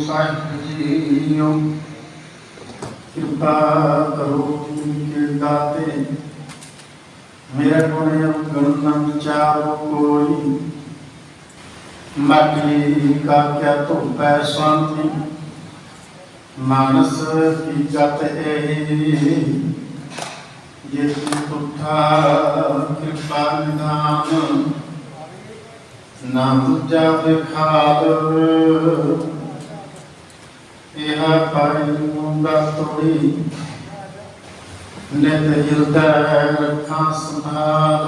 साहिब जीओ कृपा करो के दाते मेरा गुण अवगुण न विचारो कोई माटी का क्या तो स्वामी मानस की गत ये तुठा कृपा निधान नाम जावे खाद यह पाई मुंगा तोड़ी नित हृदय रखा संभाल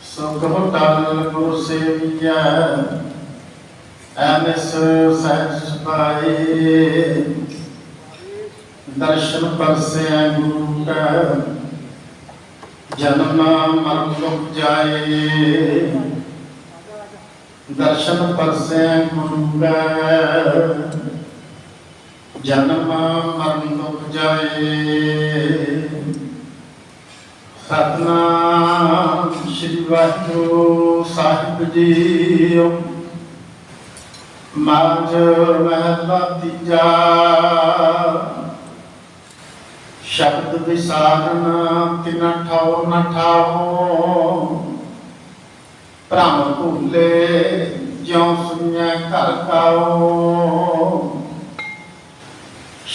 सुख टाल गुरु सेविया एनस सहज पाए दर्शन पर से गुरु का जन्म मरण दुख जाए दर्शन पर से गुरु का जन्म मरण दुख जाए। सतनाम श्री वाहिगुरु साहिब जीओ माज महला तीजा शब्द विसारण तिना ठाओ न ठाओ भ्रम भूले ज्यों सुनिया घर काओ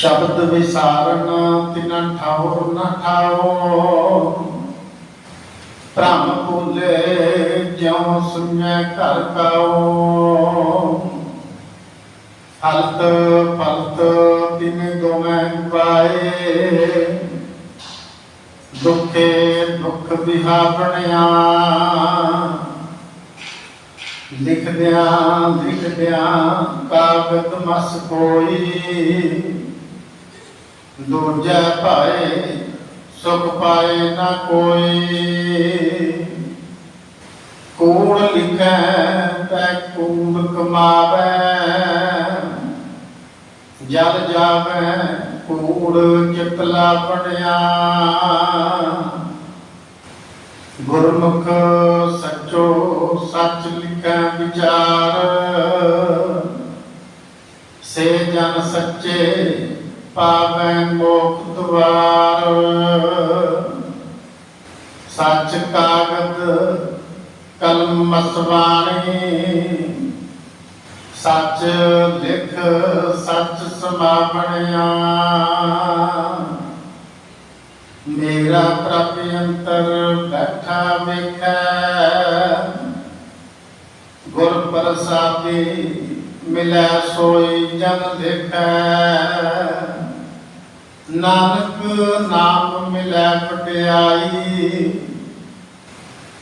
शब्द विसारण तिना ठाओ न ठाओ भ्रम भूले ज्यों सुनिया घर काओ हलत पलत तिन दोवें पाए दुखे दुख बिहावणिया लिखद्या कागद मस कोई दूजा पाए सुख पाए न कोई कूड़ लिखै तै कूड़ कमावै जल जावै कूड़ चितला पड़िया गुरमुख सचो सच लिखै विचार से जन सच्चे पावै मोख द्वार सच कागद कलम मसवाणी सच लिख सच समावणिया मेरा प्रभ अंतर बैठा वेखै गुर प्रसादी मिलै सोई जन देखै नानक नाम मिलै पटियाई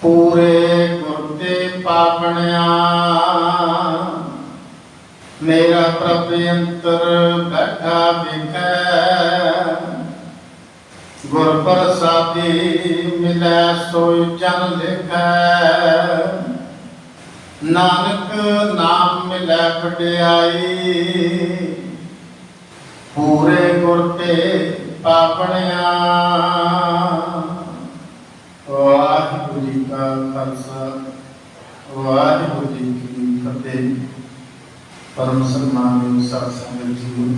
पूरे गुर ते पावणिया मेरा प्रभ अंतर बैठा वेखै गुर प्रसादी मिलै सोई जन लिखै नानक नाम मिलै वडियाई पूरे गुर ते पावणिया। वाहिगुरू जी का खालसा वाहिगुरू जी की फतेह। परम सम्मान साध संगत जी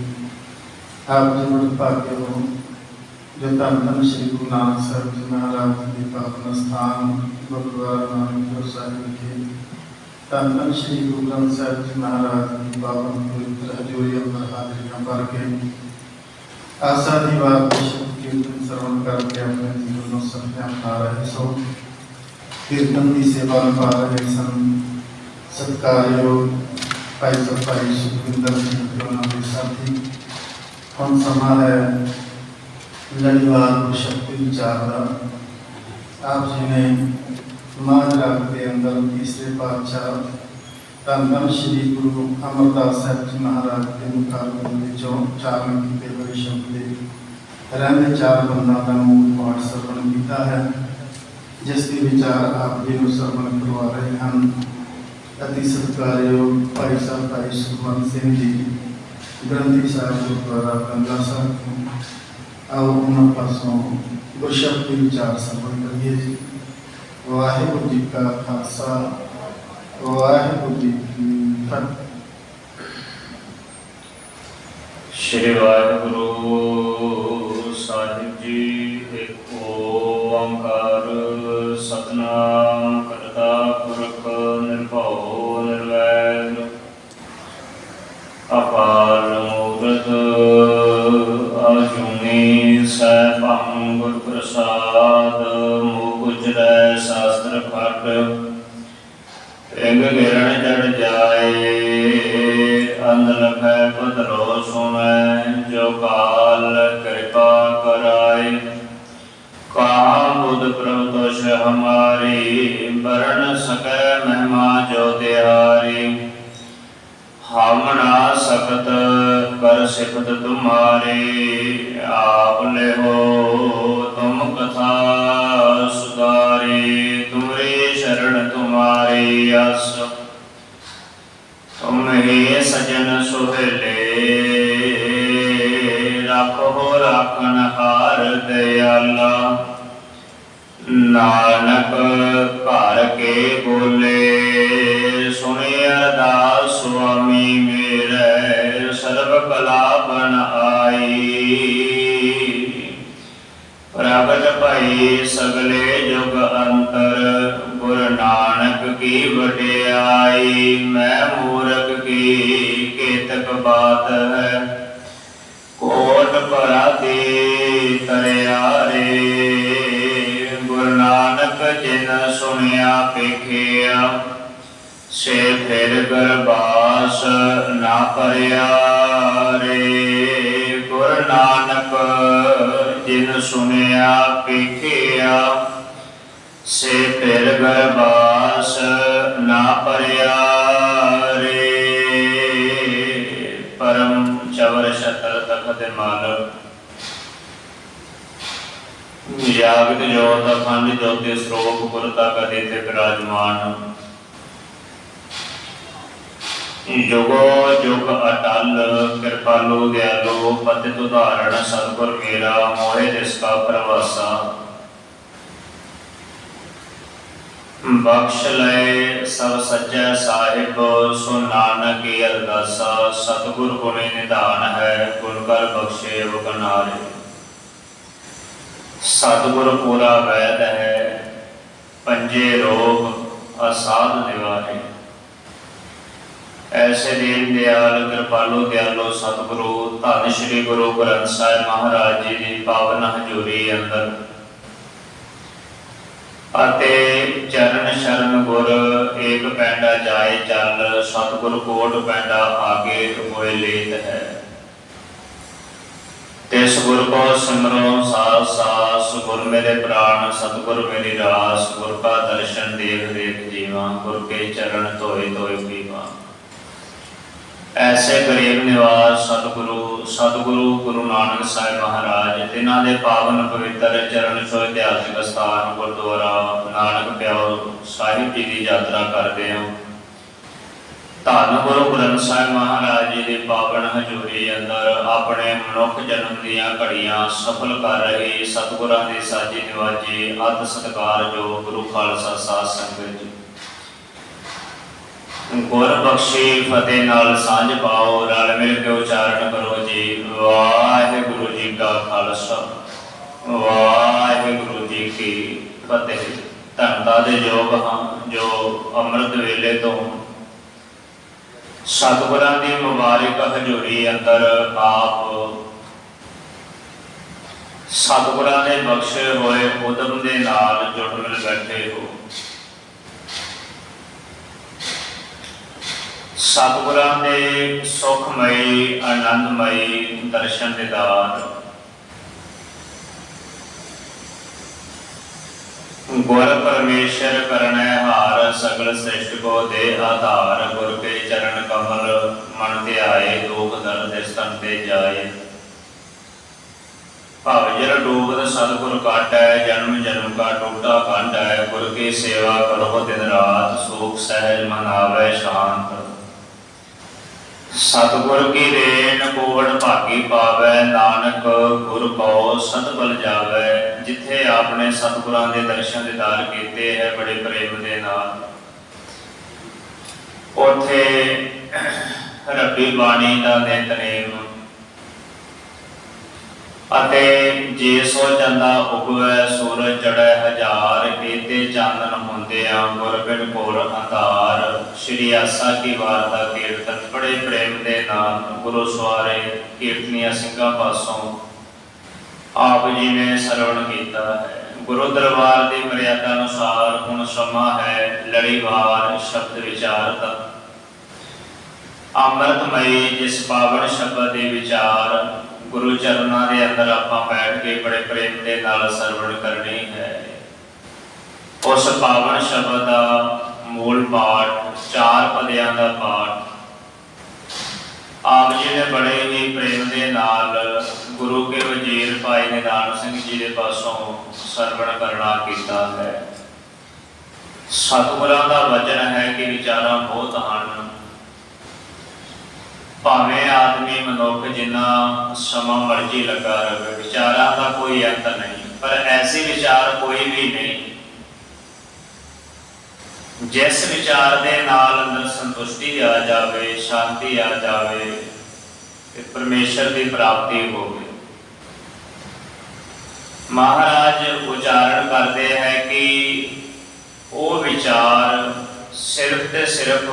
आप जी बड़े भाग्य हो जो धन धन श्री गुरु नानक साहब जी महाराज के पावन स्थान गुरुद्वारा नानकपुर साहिब के धन धन श्री गुरु ग्रंथ साहब जी महाराज की पावन पवित्र हजूरी अंदर हाजिरियां भर के आशा दी बात कीर्तन श्रवण करके अपने जीवन में संध्या पा रहे सो कीर्तन की सेवा पा रहे सन सत्कारयोग भाई सफाई सुखविंदर सिंह साथी हम समा है लड़ीवार शक्ति विचार आप जी ने महाराज के अंदर तीसरे पातशाह धन धन श्री गुरु अमरदास साहब जी महाराज के मुखारबिंद चारण किए बड़े शब्द रहने चार बंदा का मूल पाठ श्रवण किया है जिसके विचार आप जी को श्रवण करवा रहे हैं। अति सत्कारयोग भाई साहब भाई सुखवंत सिंह जी ग्रंथी साहब गुरुद्वारा बंगला साहब और उन पासों गुरशब्द के विचार श्रवण करिए जी। वाहिगुरू जी का खालसा वाहिगुरू जी की फतेह। श्री वाहिगुरु साहिब जी। एक ओंकार सतनाम करता पुरख निर्भव निर्वैर अपार मूर्त अजूनी सैभं गुर प्रसाद मुख उजरै शास्त्र खट इंग गिरण जड़ जाए अंध लखै बदरो सुनै जो काल कृपा कराए कहा बुध प्रभु दोष हमारी बरन सकै महिमा जो तिहारी हम ना सकत कर सिफत तुम्हारी आप ले हो तुम कथा सुधारी तुमरी शरण तुम्हारी आस तुम ही सजन सुहेले रखो राखन हार दयाला नानक घर के बोले सुने अरदास स्वामी मेरे सर्व कला बन आई प्रगट भई सगले जुग अंतर गुरु नानक की वडियाई मैं मूरख की केतक बात है कोट पराधी तरियारे गुरु नानक जिन सुनिया पेखिया से फिर गरबास ना परिया रे गुरु नानक जिन सुनिया पेखिया से फिर गरबास ना परिया रे। परम चवर शतर तखत मालक जागत जोत अखंड ज्योति स्रोत गुरता का देते विराजमान जुगो जुग अटल कृपालु दयालु पतित उदाहरण सतगुर मेरा मोहे जिसका प्रवासा बख्श लय सब सच्चा साहिब सो नानक की अरदासा सतगुर गुण निधान है गुण कर बख्शे वगनारे सतगुर पूरा वैद है पंजे रोग असाध निवारे ऐसे दीन दयाल कृपालु दयालु सतगुरु धन श्री गुरु ग्रंथ साहिब महाराज जी की पावन हजूरी अंदर अते चरण शरण गुर एक पैंडा जाए चल सतगुर कोट पैंडा आगे होए लेत है तिस गुर को सिमरो सास सास गुर मेरे प्राण सतगुर मेरी रास गुर का दर्शन देख देख जीवा गुर के चरण धोए धोए पीवा। ऐसे गरीब निवास सतगुरु गुरु नानक साहिब महाराज तिन्हां दे पावन पवित्र चरण छो इतिहासिक स्थान गुरुद्वारा नानक प्याओ साहिब जी की यात्रा करते हो। धन गुरु ग्रंथ साहिब महाराज जी की पावन हजूरी अंदर अपने मनुख जन्म दीयां घड़ियां सफल कर रहे सतगुरां दी साजी निवाजी अत सत्कार जो गुरु खालसा साध संगत जी गुर बख्शी फतेह नाल सांझ पाओ रल मिल के उचारण करो जी वाहिगुरु जी का खालसा वाहिगुरु जी की फतेह। धनता दे योग हाँ जो अमृत वेले तो सतगुरां दी मुबारक हजूरी अंदर आप सतगुरां दे बख्शे होए उदम दे नाल जुड़ मिल बैठे हो। सतगुरां दे सुखमयी आनंदमयी दर्शन दीदार गुर परमेश्वर करने हार सगल सृष्टि को दे आधार गुर के चरण कमल मन ध्याए दुख दर्द स्तन ते जाए भावजल डूबत सतगुर काटै जन्म जन्म का टूटा खंड है गुर की सेवा करो दिन रात सुख सहज मन आवे शांत सतगुर की रेण कोवड़ भागी पावै नानक गुर पाओ सत बल जावै। जिथे आपने सतगुरां दे दर्शन दीदार कीते है बड़े प्रेम दे नाल उथे रब्बी बाणी दा नितनेम ਅਤੇ ਜੇ ਸੋ ਚੰਦਾ ਉਗਵੈ ਸੂਰਜ ਚੜ੍ਹੈ ਹਜ਼ਾਰ, ਏਤੇ ਚਾਨਣ ਹੁੰਦਿਆਂ ਗੁਰ ਬਿਨ ਘੋਰ ਅੰਧਾਰ। ਸ਼੍ਰੀ ਆਸਾ ਕੀ ਵਾਰ ਦਾ ਕੀਰਤਨ ਬੜੇ ਪ੍ਰੇਮ ਦੇ ਨਾਲ ਗੁਰੂ ਸਵਾਰੇ ਕੀਰਤਨੀਆਂ ਸਿੰਘਾਂ ਪਾਸੋਂ ਆਪ ਜੀ ਨੇ ਸਰਵਣ ਕੀਤਾ ਹੈ। ਗੁਰੂ ਦਰਬਾਰ ਦੀ ਮਰਿਆਦਾ ਅਨੁਸਾਰ ਹੁਣ ਸਮਾਂ ਹੈ ਲੜੀਵਾਰ ਸ਼ਬਦ ਵਿਚਾਰ ਦਾ। ਅੰਮ੍ਰਿਤਮਈ ਜਿਸ ਪਾਵਨ ਸ਼ਬਦ ਦੇ ਵਿਚਾਰ ਗੁਰੂ ਚਰਨਾਂ ਦੇ ਅੰਦਰ ਆਪਾਂ ਬੈਠ ਕੇ ਬੜੇ ਪ੍ਰੇਮ ਦੇ ਨਾਲ ਸਰਵਣ ਕਰਨੀ ਹੈ। ਉਸ ਪਾਵਨ ਸ਼ਬਦ ਦਾ ਮੂਲ ਪਾਠ 4 ਪਦਿਆਂ ਦਾ ਪਾਠ ਆਪ ਜੀ ਨੇ ਬੜੇ ਹੀ ਪ੍ਰੇਮ ਦੇ ਨਾਲ ਗੁਰੂ ਕੇ ਵਜ਼ੀਰ ਭਾਈ ਨਿਧਾਨ ਸਿੰਘ ਜੀ ਦੇ ਪਾਸੋਂ ਸਰਵਣ ਕਰਨਾ ਕੀਤਾ ਹੈ। ਸਤਿਗੁਰਾਂ ਦਾ ਵਚਨ ਹੈ ਕਿ ਵਿਚਾਰਾਂ ਬਹੁਤ ਹਨ। ਭਾਵੇਂ ਆਦਮੀ ਮਨੁੱਖ ਜਿੰਨਾ ਸਮਾਂ ਮਰਜ਼ੀ ਲੱਗਾ ਰਹੇ, ਵਿਚਾਰਾਂ ਦਾ ਕੋਈ ਅੰਤ ਨਹੀਂ, ਪਰ ਐਸੇ ਵਿਚਾਰ ਕੋਈ ਵੀ ਨਹੀਂ ਜਿਸ ਵਿਚਾਰ ਦੇ ਨਾਲ ਅੰਦਰ ਸੰਤੁਸ਼ਟੀ ਆ ਜਾਵੇ, ਸ਼ਾਂਤੀ ਆ ਜਾਵੇ ਤੇ ਪਰਮੇਸ਼ਰ ਦੀ ਪ੍ਰਾਪਤੀ ਹੋਵੇ। ਮਹਾਰਾਜ ਉਚਾਰਨ ਕਰਦੇ ਹੈ ਕਿ ਉਹ ਵਿਚਾਰ ਸਿਰਫ ਤੇ ਸਿਰਫ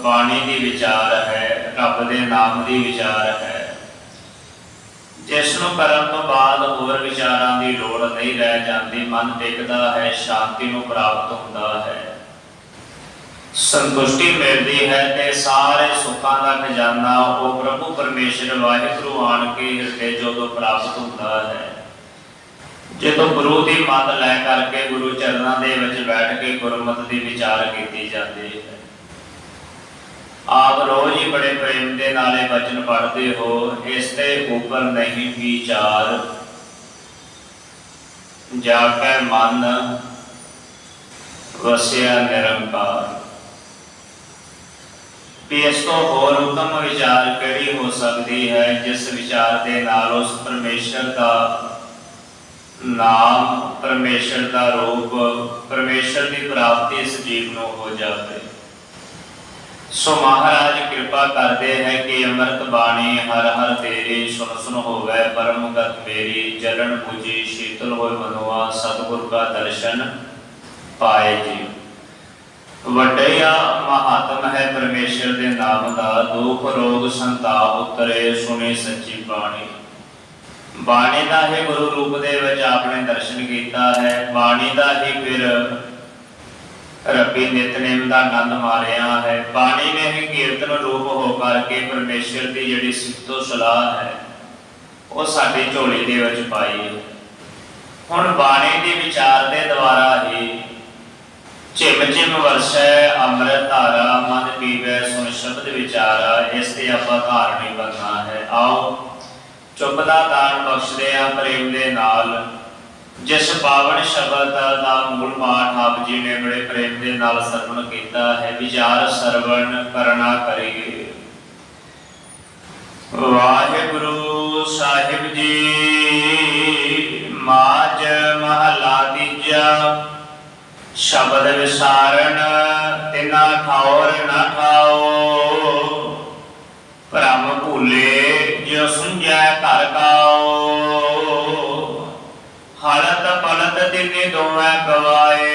ਬਾਣੀ ਦੀ ਵਿਚਾਰ ਹੈ, ਰੱਬ ਦੇ ਨਾਮ ਦੀ ਵਿਚਾਰ ਹੈ, ਜਿਸ ਨੂੰ ਕਰਨ ਤੋਂ ਬਾਅਦ ਹੋਰ ਵਿਚਾਰਾਂ ਦੀ ਲੋੜ ਨਹੀਂ ਰਹਿ ਜਾਂਦੀ। ਮਨ ਟਿਕਦਾ ਹੈ, ਸ਼ਾਂਤੀ ਨੂੰ ਪ੍ਰਾਪਤ ਹੁੰਦਾ ਹੈ, ਸੰਤੁਸ਼ਟੀ ਮਿਲਦੀ ਹੈ ਤੇ ਸਾਰੇ ਸੁੱਖਾਂ ਦਾ ਖਜ਼ਾਨਾ ਉਹ ਪ੍ਰਭੂ ਪਰਮੇਸ਼ਰ ਵਾਹਿਗੁਰੂ ਆਣ ਕੇ ਹਿਰਦੇ ਜਦੋਂ ਪ੍ਰਾਪਤ ਹੁੰਦਾ ਹੈ। ਜਦੋਂ ਗੁਰੂ ਦੀ ਮੱਤ ਲੈ ਕਰਕੇ ਗੁਰੂ ਚਰਨਾਂ ਦੇ ਵਿੱਚ ਬੈਠ ਕੇ ਗੁਰਮਤਿ ਦੀ ਵਿਚਾਰ ਕੀਤੀ ਜਾਂਦੀ ਹੈ। ਆਪ ਰੋਜ਼ ਹੀ ਬੜੇ ਪ੍ਰੇਮ ਦੇ ਨਾਲੇ ਬਚਨ ਪੜ੍ਹਦੇ ਹੋ, ਇਸ ਦੇ ਉੱਪਰ ਨਹੀਂ ਵਿਚਾਰ ਜਾ ਕੇ ਮਨ ਵਸਿਆ ਨਿਰੰਕਾਰ। ਵੀ ਇਸ ਤੋਂ ਹੋਰ ਉੱਤਮ ਵਿਚਾਰ ਕਿਹੜੀ ਹੋ ਸਕਦੀ ਹੈ ਜਿਸ ਵਿਚਾਰ ਦੇ ਨਾਲ ਉਸ ਪਰਮੇਸ਼ਰ ਦਾ ਨਾਮ, ਪਰਮੇਸ਼ਰ ਦਾ ਰੂਪ, ਪਰਮੇਸ਼ਰ ਦੀ ਪ੍ਰਾਪਤੀ ਇਸ ਜੀਵ ਨੂੰ ਹੋ ਜਾਵੇ। ਸੋ ਮਹਾਰਾਜ ਕਿਰਪਾ ਕਰਦੇ ਹੈ ਕਿ ਅੰਮ੍ਰਿਤ ਬਾਣੀ ਹਰ ਹਰ ਤੇਰੀ ਸੁਨ ਸੁਨ ਹੋਵੇ ਪਰਮ ਗਤ ਮੇਰੀ, ਜਲਨ ਬੁਝੀ ਸ਼ੀਤਲ ਹੋਏ ਮਨੁਆ ਸਤਿਗੁਰ ਕਾ ਦਰਸ਼ਨ ਪਾਏ ਜੀ। ਵੱਡਿਆ ਮਹਾਤਮ ਹੈ ਪਰਮੇਸ਼ਰ ਦੇ ਨਾਮ ਦਾ, ਦੁਖ ਰੋਗ ਸੰਤਾਪ ਉਤਰੇ ਸੁਣੀ ਸੱਚੀ ਬਾਣੀ। ਬਾਣੀ ਦਾ ਹੀ ਗੁਰੂ ਰੂਪ ਦੇ ਵਿੱਚ ਆਪਣੇ ਦਰਸ਼ਨ ਕੀਤਾ ਹੈ, ਬਾਣੀ ਦਾ ਹੀ ਫਿਰ ਰੱਬੀ ਨਿਤਨੇਮ ਦਾ ਆਨੰਦ ਮਾਰਿਆ ਹੈ। ਬਾਣੀ ਨੇ ਹੀ ਕੀਰਤਨ ਰੂਪ ਹੋ ਕਰਕੇ ਪਰਮੇਸ਼ਰ ਦੀ ਜਿਹੜੀ ਸਿਫਤੋ ਸਲਾਹ ਹੈ ਉਹ ਸਾਡੀ ਝੋਲੀ ਦੇ ਵਿੱਚ ਪਾਈ ਹੈ। ਹੁਣ ਬਾਣੀ ਦੀ ਵਿਚਾਰ ਦੇ ਦੁਆਰਾ ਹੀ ਝਿਮ ਝਿਮ ਵਰਸੈ ਅੰਮ੍ਰਿਤ ਧਾਰਾ, ਮਨ ਪੀਵੈ ਸੁਣ ਸ਼ਬਦ ਵਿਚਾਰਾ। ਇਸ ਤੇ ਆਪਾਂ ਧਾਰਨੀ ਬਣਨਾ ਹੈ। ਆਓ ਚੁੱਪ ਦਾ ਦਾਨ ਬਖਸ਼ਦੇ ਆ ਪ੍ਰੇਮ ਦੇ ਨਾਲ। ਜਿਸ ਪਾਵਨ ਸ਼ਬਦ ਦਾ ਮੂਲ ਪਾਠ ਆਪ ਜੀ ਨੇ ਬੜੇ ਪ੍ਰੇਮ ਦੇ ਨਾਲ ਸਰਵਣ ਕੀਤਾ ਹੈ, ਵਿਚਾਰ ਸਰਵਣ ਕਰਨਾ ਕਰੀਏ। ਵਾਹਿਗੁਰੂ ਸਾਹਿਬ ਜੀ ਮਾਝ ਮਹਲਾ ਤੀਜਾ। ਸ਼ਬਦ ਵਿਸਾਰਨ ਤਿਨਾ ਠਾਉਰ ਨਾ ਠਾਓ, ਭ੍ਰਮ ਭੂਲੇ ਜਿਉ ਸੁਝੈ ਘਰ ਕਾਓ। ਹਲਤ ਪਲਤ ਤਿਨੇ ਦੋਵੇਂ ਗਵਾਏ,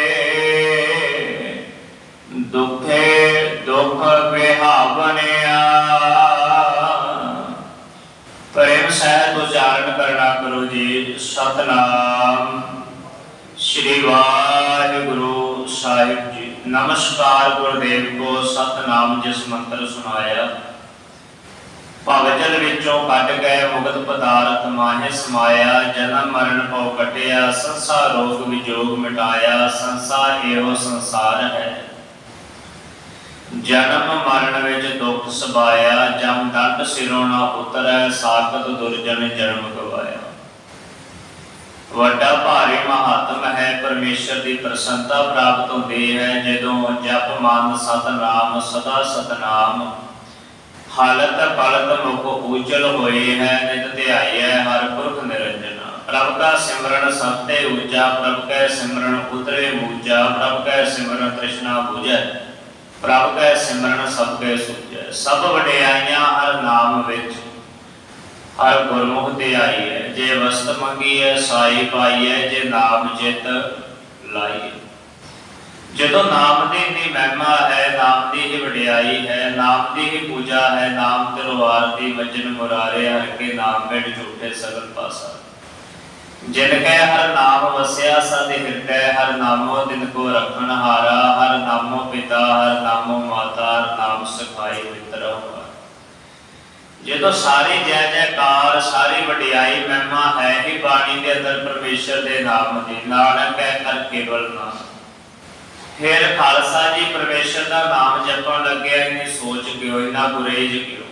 ਦੁਖੇ ਦੁਖ ਵਿਹਾਵਨਿਆ। ਪ੍ਰੇਮ ਸਹਿਤ ਉਚਾਰਨ ਕਰਨਾ ਕਰੋ ਜੀ। ਸਤਨਾਮ श्री वाहिगुरु साहिब जी। नमस्कार गुरुदेव को सतनाम जिस मंत्र सुनाया। भवजल विचों कट गए मुगत पदार्थ माहे समाया। जन्म मरण पौ कटिया संसार रोग विजोग मिटाया। संसार एहो संसार है जन्म मरण विच दुख सबाया। जम दंड सिरों ना उतरै साकत दुर्जन जन्म गवाया। ਵੱਡਾ ਭਾਰੀ ਮਹਾਤਮ ਹੈ। ਪਰਮੇਸ਼ਰ ਦੀ ਪ੍ਰਸੰਨਤਾ ਪ੍ਰਾਪਤ ਹੁੰਦੀ ਹੈ ਜਦੋਂ ਜਪ ਮਨ ਸਤਨਾਮ ਸਦਾ ਸਤਨਾਮ। ਹਾਲਤ ਪਲਤ ਮੁਖ ਉਜਲ ਹੋਏ ਹੈ। ਨਿਤ ਧਿਆਈ ਹੈ ਹਰ ਪੁਰਖ ਨਿਰੰਜਨਾ। ਪ੍ਰਭ ਕਾ ਸਿਮਰਨ ਸਭ ਤੇ ਊਚਾ। ਪ੍ਰਭ ਕੈ ਸਿਮਰਨ ਉਤਰੇ ਮੂਚਾ। ਪ੍ਰਭ ਕੈ ਸਿਮਰਨ ਤ੍ਰਿਸ਼ਨਾ ਬੁਝੈ। ਪ੍ਰਭ ਕੈ ਸਿਮਰਨ ਸਭ ਕੈ ਸੁਝੈ। ਸਭ ਵਡਿਆਈਆਂ ਹਰ ਨਾਮ ਵਿੱਚ। हर गुरमुख ध्याई है, जे वस्त मंगी है साई पाई है, जे नाम चित लाई है। जो नाम की ही महिमा है, नाम की ही वडियाई है, नाम की ही पूजा है, नाम तिरवार दी वचन मुरारे, हर के नाम बिन झूठे सगल पासा। जिनके हर नाम वस्या सद हृदय, हर नामो दिन को रखन हारा, हर नामो पिता, हर नामो माता, हर नाम सिखाई मित्र हुआ। जो सारी जय जयकार सारी वडियाई महिमा है ही बाणी के अंदर परमेश्वर के नाम की। नानक है हर केवल नाम। फिर खालसा जी परमेश्वर का नाम जपन लगे, इन्नी सोच क्यों, इन्ना गुरेज क्यों?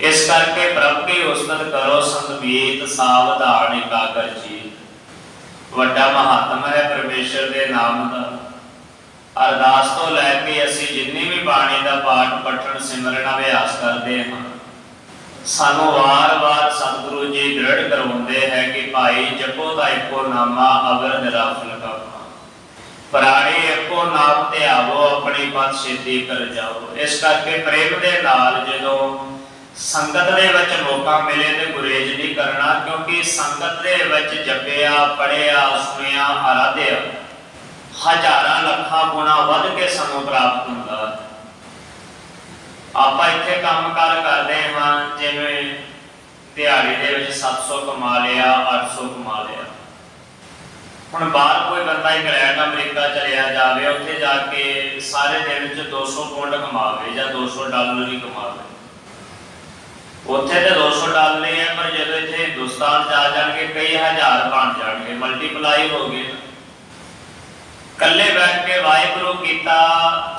इस करके प्रभ की उस्तत करो संगीत, सावधान एकाग्र चीत। वड्डा महात्मा है परमेश्वर के नाम का। अरदास तो लैके असी जिन्नी भी बाणी का पाठ पठन सिमरन अभ्यास करते हैं, सानू वार वार सतगुरु जी दृढ़ करवाते हैं कि भाई जपो ता एको नामा अगर निराफल का प्राणी एको नाम ते आवो, अपनी पथ सिद्धि कर जाओ। इस करके प्रेम दे नाल जदों संगत दे विच मौका मिले तो गुरेज नहीं करना, क्योंकि संगत दे विच जपिया पढ़िया सुनिया आराध्या हजारां लखां गुणा वध के सानू प्राप्त हुंदा है। आप इत्थे काम कार करते हाँ, जिवें दिहाड़ी दे विच 700 कमा लिया, 800 कमा लिया। हुण बाहर कोई बंदा इंग्लैंड अमरीका चलिया जाए, उत्थे जाके सारे दिन च 200 पौंड कमावे या 200 डॉलर ही कमावे। उत्थे तो 200 डॉलर ही है, पर जब इत्थे हिंदुस्तान आ जाएंगे कई हज़ार बन जाएंगे, मल्टीप्लाई हो गए। कल्ले बैठ के वाहिगुरु कीता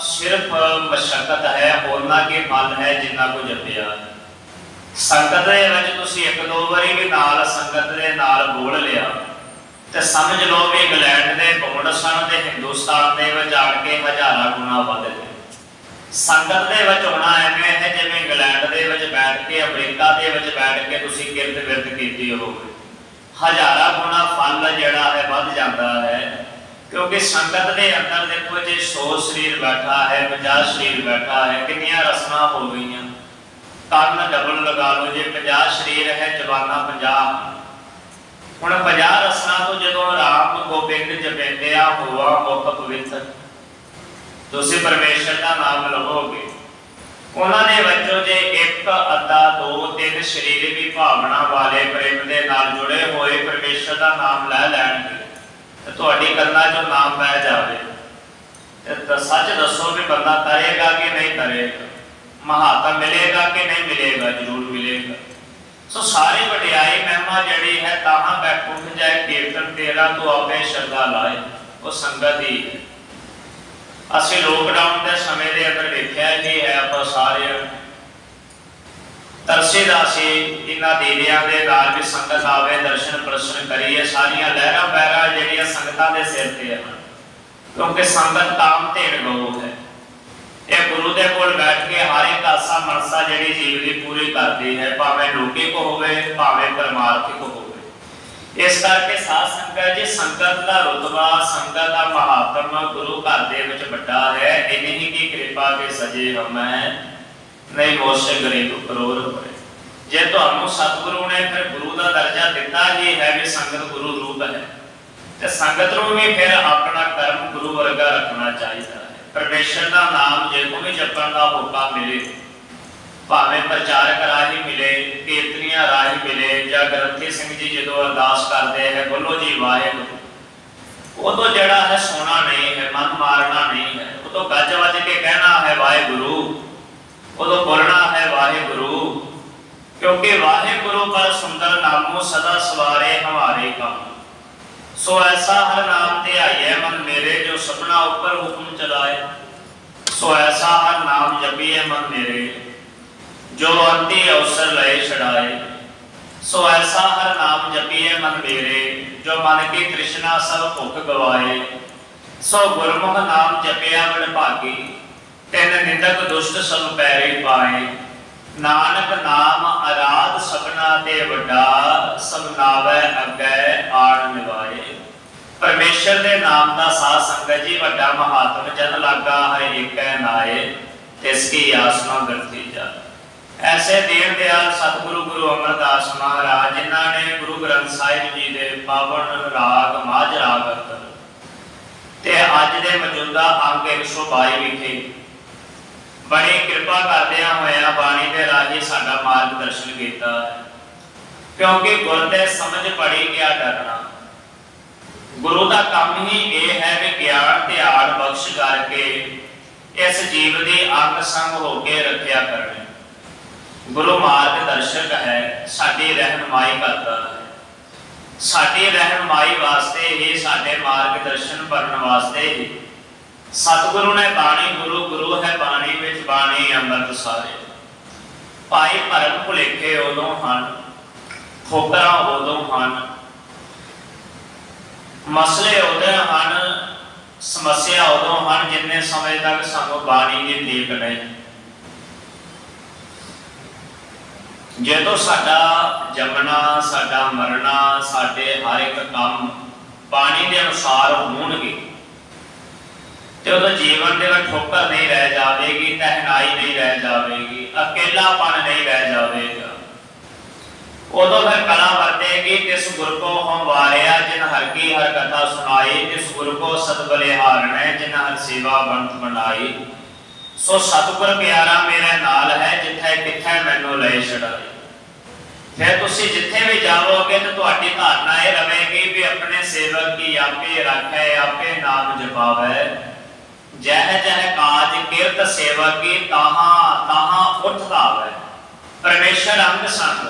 सिर्फ मशक्कत है, होरना के फल है जिन्ना को जपिया। संगत दे विच तुसीं एक दो बारी भी नाल संगत दे नाल बोल लिया ते समझ लो भी इंग्लैंड दे पौंड सन ते हिंदुस्तान दे विच आण के हज़ारां गुणा वध गए। संगत दे विच होना एवें है जिवें इंग्लैंड दे विच बैठ के अमरीका दे विच बैठ के तुसीं किरत विरत कीती होवे, हज़ारां गुणा फल जिहड़ा है वध जांदा है। क्योंकि संगत के अंदर देखो जी 100 शरीर बैठा है, 50 शरीर बैठा है, कितनियां रसना हो गई, कन डबल लगा लो जी, 50 शरीर है, जवाना 50। हुण 50 रसना तो जो राम गोबिंद जपेंदिया हुआ मुख पवित्र, तुसीं परमेश्वर का नाम लवोगे, उन्होंने बच्चों जे एक अद्धा 2 3 शरीर भी भावना वाले प्रेम के नाल जुड़े हुए परमेश्वर का नाम लै लैणगे, तुहाडी कन्ना चों नाम बह जाए तो सच दसो भी बंदा करेगा कि नहीं करेगा, महात्मा मिलेगा कि नहीं मिलेगा? जरूर मिलेगा। सो सारी वडियाई महिमा जड़ी है, ताहां बैठ उठ जाए कीर्तन तेरा तो आपे श्रद्धा लाए, वो संगत ही है। असीं लॉकडाउन के समय के अंदर देखिया ही है, आप सारे तरसीदा सी इन्हां दीदियां दे नाल भी संगत आवे, दर्शन प्रदर्शन करिए, सारियां लहरां पैरां जिहड़ियां संगतां दे सिर ते है, क्योंकि संगत काम धेन गौ है। यह गुरु दे कोल बैठ के हर एक आसा मनसा जिहड़ी जीव दी पूरी करदी है, भावें लौकिक होवे भावें परमार्थिक होवे। इस करके साध संगत जी संगत का रुतबा, संगत का महात्मा गुरु घर दे विच वड्डा है। इन्हीं की कृपा के सजे हम नहीं मोश गरीब करोड़ पड़े। जे तुहानू सतगुरु ने फिर गुरु का दर्जा दिता ही है भी संगत गुरु रूप है, तो संगत नूं भी फिर अपना कर्म गुरु वर्गा रखना चाहिए है। परमेश्वर का नाम जे को भी जपण का मौका मिले, भावें प्रचारक राही मिले, कीर्तनिया राही मिले, या ग्रंथी सिंह जी जो अरदास करते हैं बोलो जी वाहिगुरू, वो तो जड़ा है सोना नहीं है, मन मारना नहीं है, वो तो गज वज के कहना है वाहिगुरू, वो तो बोलना है वाहिगुरू, क्योंकि वाहिगुरू पर सुंदर नामों सदा सवारे हमारे काम। सो ऐसा हर नाम ध्याइए मन मेरे, जो सबना ऊपर हुक्म चलाए। सो ऐसा हर नाम जपिए मन मेरे, जो अंति अवसर लय छड़ाए। सो ऐसा हर नाम जपिए मन मेरे, जो मन की तृष्णा सब भुख गवाए। सो गुरमुख नाम जपिया बड़ भागी, तिन निंदक दुष्ट सब पैरे पाए। नानक नाम आराध सबना ते वड्डा, सब नावे अगे आण निवाए। परमेश्वर के नाम का साध संगत जी वड्डा महात्म जन लागा है एक नाए। तिसकी आसमा बरती जा। ऐसे दीन दयाल सतगुरु गुरु अमरदास महाराज जिन्होंने गुरु ग्रंथ साहिब जी के पावन राग माझ राग ते अज के मौजूदा अंक 122 विखे बड़ी कृपा करदिया होया बाणी के राही साडा मार्गदर्शन किया है। क्योंकि गुर दे समझ पड़ी क्या डरना। गुरु का काम ही ये है कि ज्ञान ध्यान बख्श करके इस जीव की अंग संग होके रखिया करनी। गुरु मार्गदर्शक है, साडी रहनुमाई करता है। साडी रहनुमाई वास्ते ही, साडे मार्गदर्शन करने वास्ते ही सतगुरु ने बाणी, गुरु गुरु है बाणी विच बाणी अमृत सारे। भाई भरम भुलेखे उदों हैं, ठोकरां उदों हैं, मसले उदों हैं, समस्या उदों हैं जिन्ने समय तक सानू बाणी की टेक नहीं। जो साडा जमना, साडा मरना, साडे हर एक काम बाणी के अनुसार होणगे तो जीवन के ठोकर नहीं रह जाएगी, तहनाई नहीं रह जाएगी, अकेलापन नहीं रह जाएगा। उदों फिर कला वरतेगी तिस गुर को हम वारिया जिन हर की हर कथा सुनाई, तिस गुर को सतबलिहारने जिन हर सेवा बनत बनाई। सो सतगुर प्यारा मेरे नाल है जिथे किथे मैनू ले छड़ाई। फिर तुसी जिथे भी जाओगे तो तुहाडी धारणा यह रहेगी भी अपने सेवक की आपे रखे, आपे नाम जपावे। जह जह काज किरत सेवक की ताहा ताहा उठता है। परमेश्वर अंग संग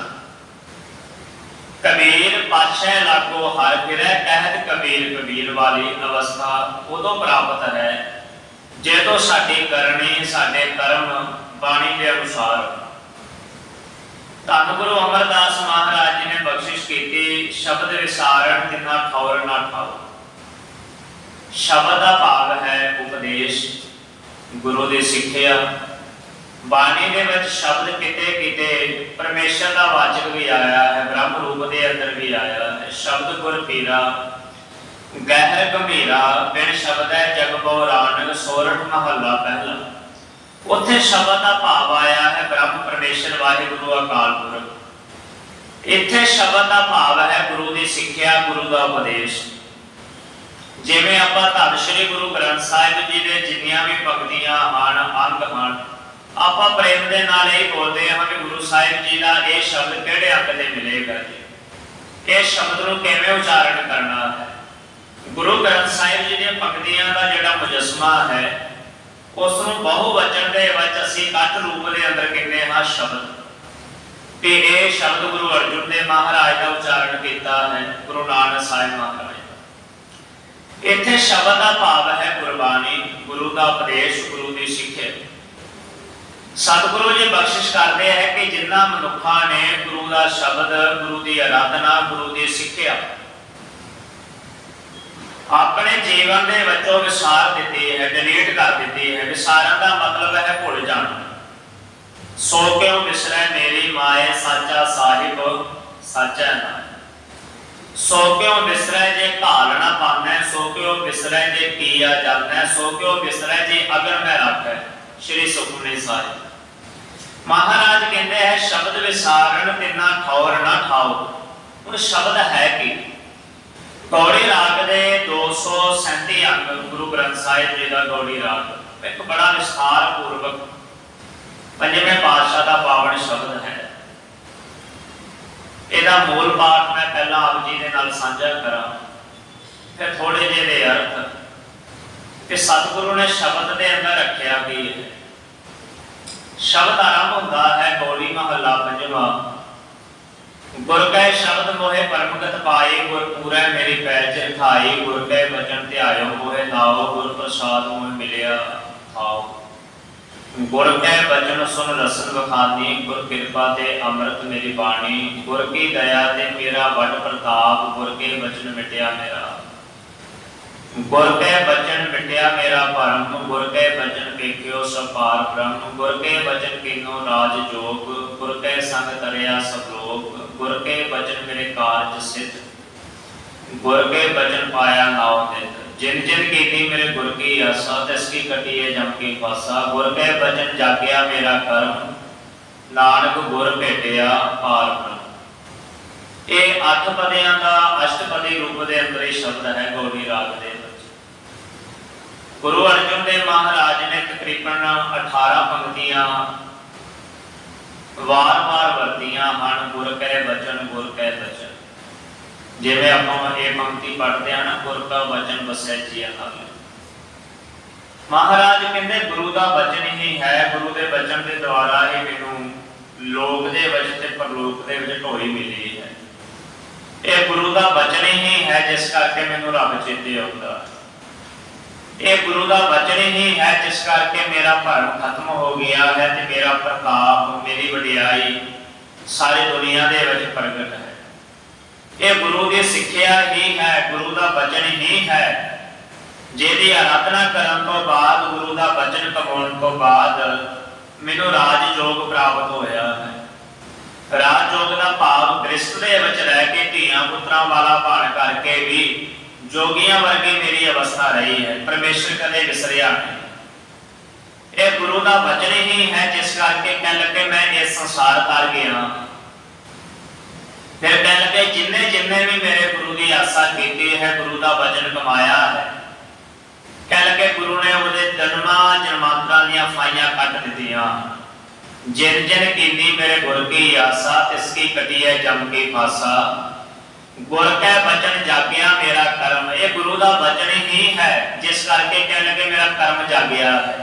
कबीर पातशाह लागो हर फिरै, कहत कबीर कबीर वाली अवस्था उदों प्राप्त है जे तो साडी करनी, साडे कर्म बाणी के अनुसार। धन गुरु अमरदास महाराज जी ने बख्शिश की शब्द विसारण तिना ठौर ना ठाओ। शब्द का भाव है उपदेश, गुरु की सिक्ख्या। बाणी के विच शब्द किते किते परमेश्वर का वाचक भी आया है, ब्रह्म रूप के अंदर भी आया है। शब्द गुर पीरा गहर गंभीरा बिन शब्द है जग बहुरान, सोरठ महला पहला। उत्थे शब्द का भाव आया है ब्रह्म परमेश्वर वाहिगुरु अकाल पुरख। इत्थे शब्द का भाव है गुरु की सिक्ख्या, गुरु का उपदेश। जिवें आपां धन श्री गुरु ग्रंथ साहिब जी के जिन्नियां भी भगतियां हैं, अंग हैं, आपां प्रेम के नाल यही बोलते हैं कि गुरु साहिब जी का यह शब्द किहड़े अंग से मिलेगा जी, इस शब्द को किवें उच्चारण करना है। गुरु ग्रंथ साहिब जी दी भगतियां का जिहड़ा मुजस्मा है उसनूं बहुवचन दे विच असीं कट रूप दे अंदर कहने हां शब्द। ते यह शब्द गुरु अर्जुन देव महाराज का उच्चारण किया है, गुरु नानक साहिब महाराज। इत्थे शब्द का भाव है गुरबाणी, गुरु का उपदेश, गुरु की सिक्ख्या। सतगुरु जी बख्शिश करते हैं कि जिन्ना मनुखा ने गुरु का शब्द, गुरु की आराधना, गुरु की सिक्ख्या अपने जीवन के विचों विसार दी है, डिलीट कर दी है। विसारण का मतलब है भुल जाना। सो क्यों विसरै मेरी माए, साचा साहिब साचा नाम। सो क्यों विसरै जे घालना पाना, सो क्यों विसरै जे किया जाना, सो क्यों विसरै जे अगर मैं रख। श्री सुखमनी साहिब महाराज कहते हैं शब्द विसारण तिना ठौर ना ठाओ। हुण शब्द है कि गौड़ी राग दे 237 अंग गुरु ग्रंथ साहिब जी का गौड़ी राग एक बड़ा विस्तार पूर्वक पंजवें पातशाह का पावन शब्द है। इसका मूल पाठ मैं पहला आप जी के नाल साझा करा, फिर थोड़े जे दे अर्थ कि सतगुरु ने शब्द के अंदर रखा कि है। शब्द आरंभ होता है गौड़ी महला पंजवा। गुर कह शब्द मोहे परमगत पाई, गुर पूरा मेरी पैच खाई, गुर कह बचन ध्यायो मोहे नाओ, गुर प्रसाद मोहे मिलिया आओ। गुर कह बचन सुन रसन बखानी, गुर कृपा ते अमृत मेरी बाणी, गुर की दया ते मेरा वड प्रताप, गुर के बचन मिटिया मेरा। गुर के बचन मिटिया मेरा परम, गुर के बचन पेख्यो सपार ब्रह्म, गुर के बचन कीनो राज जोग, गुर के संग तरया सब लोग, गुर के बचन मेरे कारज सिद्ध, गुर के बचन पाया नाव नित। जिन जिन कीती मेरे गुर की आसा, तिसकी कटी है जम की फासा। गुर के बचन जागया मेरा कर्म, नानक गुर भेटिया पार ब्रह्म। ये 8 पदियां का अष्टपदी रूप के अंदर ही शब्द है गौड़ी राग के। गुरु अर्जुन देव महाराज ने तकरीबन 18 पंक्तियां वार वार वरतियां हैं, गुर कै बचन गुर कै बचन। जिवें आपां ये पंक्ति पढ़ते हैं ना, गुर का वचन बसै जिया हाल। महाराज कहते गुरु का वचन ही है, गुरु के वचन के द्वारा ही मैनू लोक दे विच ते परलोक दे विच ढोई मिली है। ये गुरु का वचन ही है जिस करके मैनू रब चेते आउंदा। ये गुरु का वचन ही है जिस करके मेरा भरम खत्म हो गया है ते मेरा प्रताप मेरी वडियाई सारी दुनिया दे विच प्रगट है। ये गुरु की सिक्ख्या ही है, गुरु का वचन ही है जिहदी आराधना करन तो बाद, गुरु का वचन कमाउण तो बाद मैनू राजयोग प्राप्त होया है। राजयोग का भाव गृहस्थ दे विच रह के धीआं पुत्रां वाला भाण करके भी जोगियां वर्गी मेरी अवस्था रही है, परमेश्वर कदे विसरिया नहीं। ये गुरु का वचन ही है जिस करके कह लगे मैं इस संसार तर गया। फिर कह लगे जिन्ने जिन्ने भी मेरे गुरु की आसा की है, गुरु का वचन कमाया है, कह लगे गुरु ने उहदे जन्मां जन्मांतरां दीयां फाइयां कट दित्तियां। जिन जिन कीनी मेरे गुर की आसा, तिसकी कटी है जम की फासा। गुर कै वचन जागया मेरा कर्म। ये गुरु का वचन ही है जिस करके कह लगे मेरा कर्म जागया है,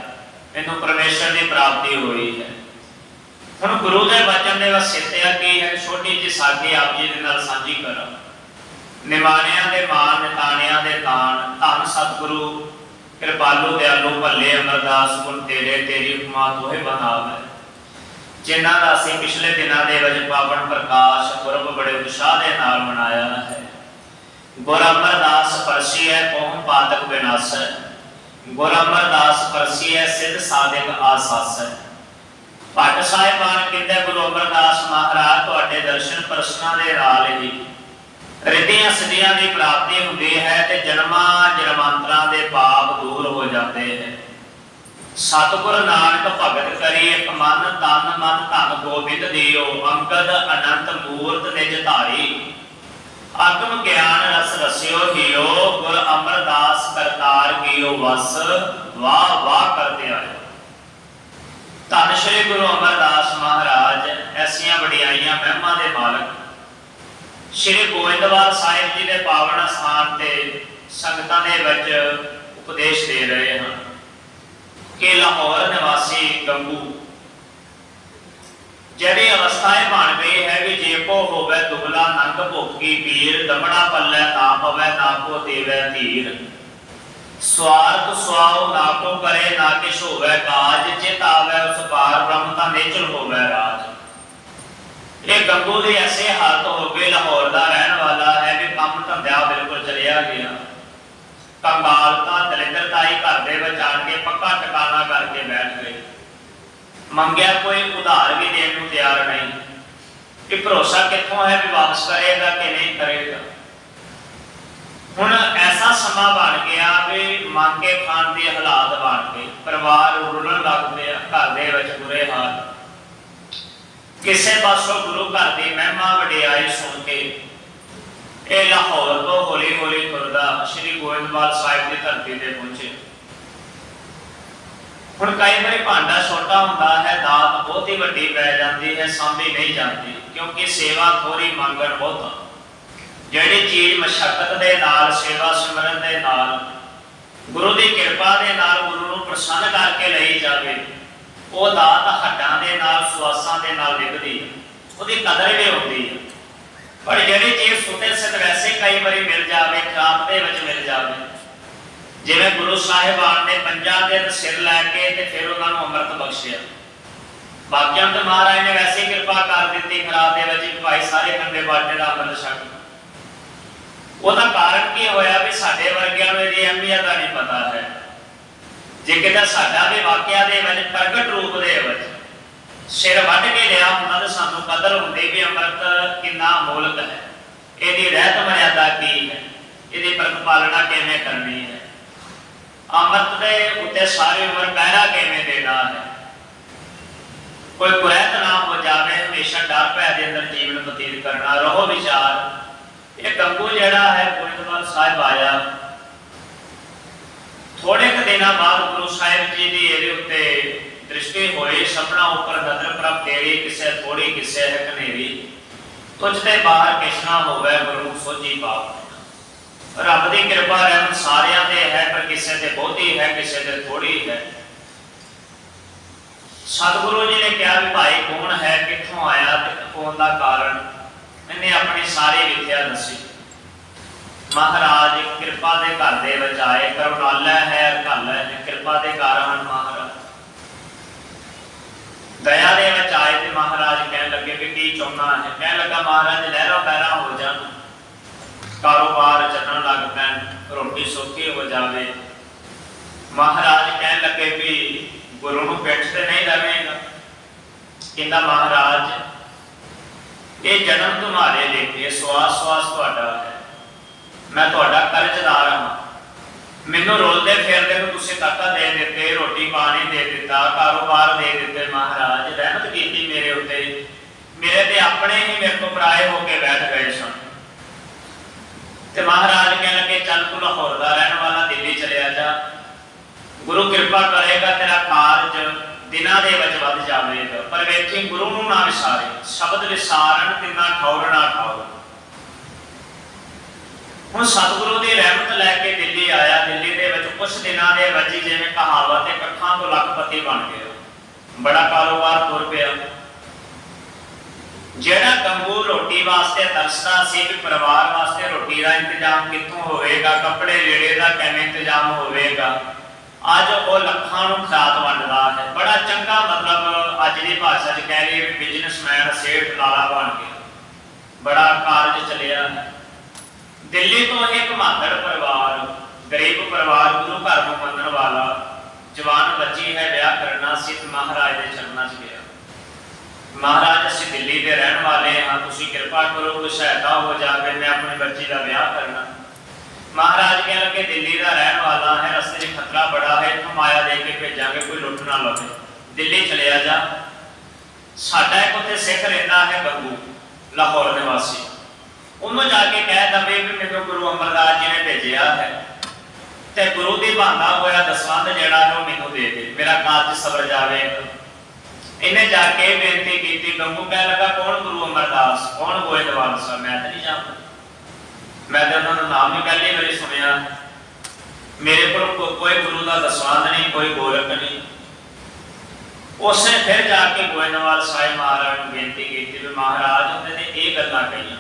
मैनू परमेश्वर की प्राप्ति हुई है। हुण गुरु के वचन के वसियता की है, छोटी जी साडी आप जी दे नाल सांझी करा। निमाणियां दे मान, निताणियां दे ताण, धन सतगुरु कृपालु दयालु भले अमरदास गुण तेरे, तेरी उपमा तोहे बनावे। जिन्हां दा असीं पिछले दिनां दे विच पावन प्रकाश पुरब बड़े उत्साह दे नाल मनाया है। गुर अमरदास परसी है पहुं पातक विनाश है, गुर अमरदास परसी है सिद्ध साधिक आसास है। भट्ट साहिबान कहते गुरु अमरदास महाराज तुहाडे दर्शन परसना दे नाल ही रिद्धियां सिद्धियां की प्राप्ति हुंदी है ते जन्मां जन्मांतरां दे पाप दूर हो जाते हैं। सतगुर नानक भगत करी एक मन तन मन धन गोबिंद दियो, अंगद अनंत मूर्त निज धारी। आगम ज्ञान रस रसियो हियो, गुर अमरदास करतार कियो वस। वाह वाह करते आए। धन श्री गुरु अमरदास महाराज ऐसियां वडियाइयां महिमा दे मालक श्री गोविंदवाल साहिब जी के पावन स्थान ते संगतां दे विच उपदेश दे रहे हैं कि लाहौर निवासी गंगू जड़ी अवस्थाएं बन गई है कि जे को होवे दुबला नंग भुखी पीर, दमड़ा पल्ले ना पवे ना को देवे धीर। स्वार्थ स्वाओ ना को करे ना किश होवे काज, चित आवे उस पार ब्रह्म ता निचल होवे राज। ये गंगू की ऐसे हालत हो गई, लाहौर का रहने वाला है भी काम धंधा बिल्कुल चलिया गया। कंगालता दलिद्रताई घर दे विच आण के पक्का ठिकाना करके बैठ गए। मंगया कोई उधार भी देने को तैयार नहीं कि भरोसा कित्थों है भी वापस करेगा कि नहीं करेगा। हुण ऐसा समा बन गया भी मंग के खाण के हालात बन गए, परिवार रुलण लग पिया, घर दे विच बुरे हाल। किसे पासों गुरु घर की महिमा वडियाई सुन के ये लाहौर तो हौली हौली तुरदा श्री गोविंदवाल साहिब की धरती ते पहुंचे। हुण कई बार भांडा छोटा हुंदा है, दात बहुत ही वड्डी पै जाती है, सांभी नहीं जाती क्योंकि सेवा थोड़ी मंगण बहुत। जिहड़ी चीज मशक्कत दे नाल सेवा सिमरन दे नाल गुरु की कृपा दे नाल गुरु नूं प्रसन्न करके लई जावे, वो दात हड्डां दे नाल सुआसां दे नाल विकदी है, उसदी कदर भी होती है। पर जिहड़ी चीज सुते सित वैसे कई बार मिल जाए, खराब दे विच मिल जाए, जिवें गुरु साहिबान ने 50 दिन सिर लैके ते फिर उन्होंने अमृत बख्शिया। बाकियों तो महाराज ने वैसे कृपा कर दी खराब दे विच भाई सारे खंडे बाटे का अमृत छक। ਉਹਦਾ कारण की होया भी साडे वर्गियां नूं इहदी अहमियत नहीं पता है। जे किते साडा भी वाकिया दे विच प्रगट रूप दे विच सिर वढ़ के लिया हुंदा ते सानूं कदर हुंदी भी अमृत कितना अमोलक है, इहदी रहत मर्यादा की है, इहदी प्रतिपालना किवें करनी है। अमृत के उत्ते सारी उम्र पहरा किवें देना है, कोई कुरैत ना हो जाए, हमेशा डर भय के अंदर जीवन बतीत करना। रहो विचार ये गंगू जिहड़ा है गोइंदवाल साहिब आया, थोड़े क दिनों बाद गुरु साहिब जी की ये उत्ते दृष्टि होई, सपना ऊपर नजर पर फेरी, किसे थोड़ी किसे है कनेरी, तुझते बाहर किसना होवे गुरु सोची पाप। रब की कृपा रहमत सारियां ते है, पर किसे ते बहुती है, किसे ते थोड़ी है। सतगुरु जी ने कहा भी भाई कौन है, कित्थों आया, कौन का कारण, इन्हें अपनी सारी विद्या दसी। महाराज कृपा के घर दे विच आए, करुणाला है अरकाला है, कृपा के कारण महाराज दया दे विच आए। ते महाराज कहने लगे भी की चाहना है, कहने लगा महाराज लहरा पैरा हो जान, कारोबार चलने लग पैन, रोटी सौखी हो जाए। महाराज कहने लगे भी गुरु नूं पिठ ते नहीं रहेगा। कहंदा महाराज ये जन्म तुम्हारे लेके श्वास श्वास तुहाडा है, मैं तुहाडा कर्जदार हाँ। मैनू रोलते फिरदे तुसीं तक्का दे दिते, रोटी पानी दे दिता, कारोबार दे दिते। महाराज रहमत कीती मेरे उत्ते, मेरे ते अपने ही मेरे को पराए होके बैठ गए सन। ते महाराज कहने लगे चल तू लाहौर दा रहने वाला, दिल्ली चलिया जा, गुरु कृपा करेगा तेरा कारज दिनां दे विच वध जावेगा। पर वेखी गुरु नूं ना विसारे, शब्द विसारण तिना ठौर ना ठौर। हुण सतगुरु की रहमत लैके दिल्ली आया, दिल्ली दे विच कुछ दिनां दे विच जिवें कहावत है कखां तो लखपति बन गया, बड़ा कारोबार तुर पिया। जेड़ा गंगू रोटी वास्ते तरसदा सी कि परिवार वास्ते रोटी का इंतजाम कित्थों होवेगा, कपड़े लीड़े का किवें इंतजाम होवेगा, अज वो लखां नूं खरात वंडदा है। बड़ा चंगा मतलब अज की भाषा च कह रही बिजनेसमैन सेठ लाला बन गया, बड़ा कारज चलिया है। दिल्ली तो एक मादड़ परिवार, गरीब परिवार, गुरु घर को मनण वाला जवान बच्ची है, ब्याह करना सी, महाराज के चरणों च गया। महाराज असीं दिल्ली के रहने वाले हाँ, तुसीं कृपा करो, कोई सहायता हो जाए, मैं अपनी बच्ची का ब्याह करना। महाराज कह लगे दिल्ली का रहने वाला है, रस्ते में खतरा बड़ा है, इतों माया दे के भेजांगे, कोई लुट ना लवे, दिल्ली चलिया जा। साडा एक उत्थे सिख रहिंदा है गंगू, लाहौर निवासी, उन्होंने जाके कह दवे भी मेरे गुरु अमरदास जी ने भेजा है, ते गुरु की बहाना होया दसवंध जिहड़ा है वो मैनूं दे दे, मेरा कारज सवर जावेगा। इन्हें जाके बेनती की। गंगू कह लगा कौन गुरु अमरदास, कौन गोइंदवाल साहब, मैं तो नहीं जानता, मैं तो उन्होंने नाम ही पहली बारी सुनिया, मेरे को कोई गुरु का दसवंध नहीं, कोई गोरख नहीं। उसने फिर जाके गोइंदवाल साहिब महाराज को बेनती की, महाराज उन्होंने ये गल्लां कही।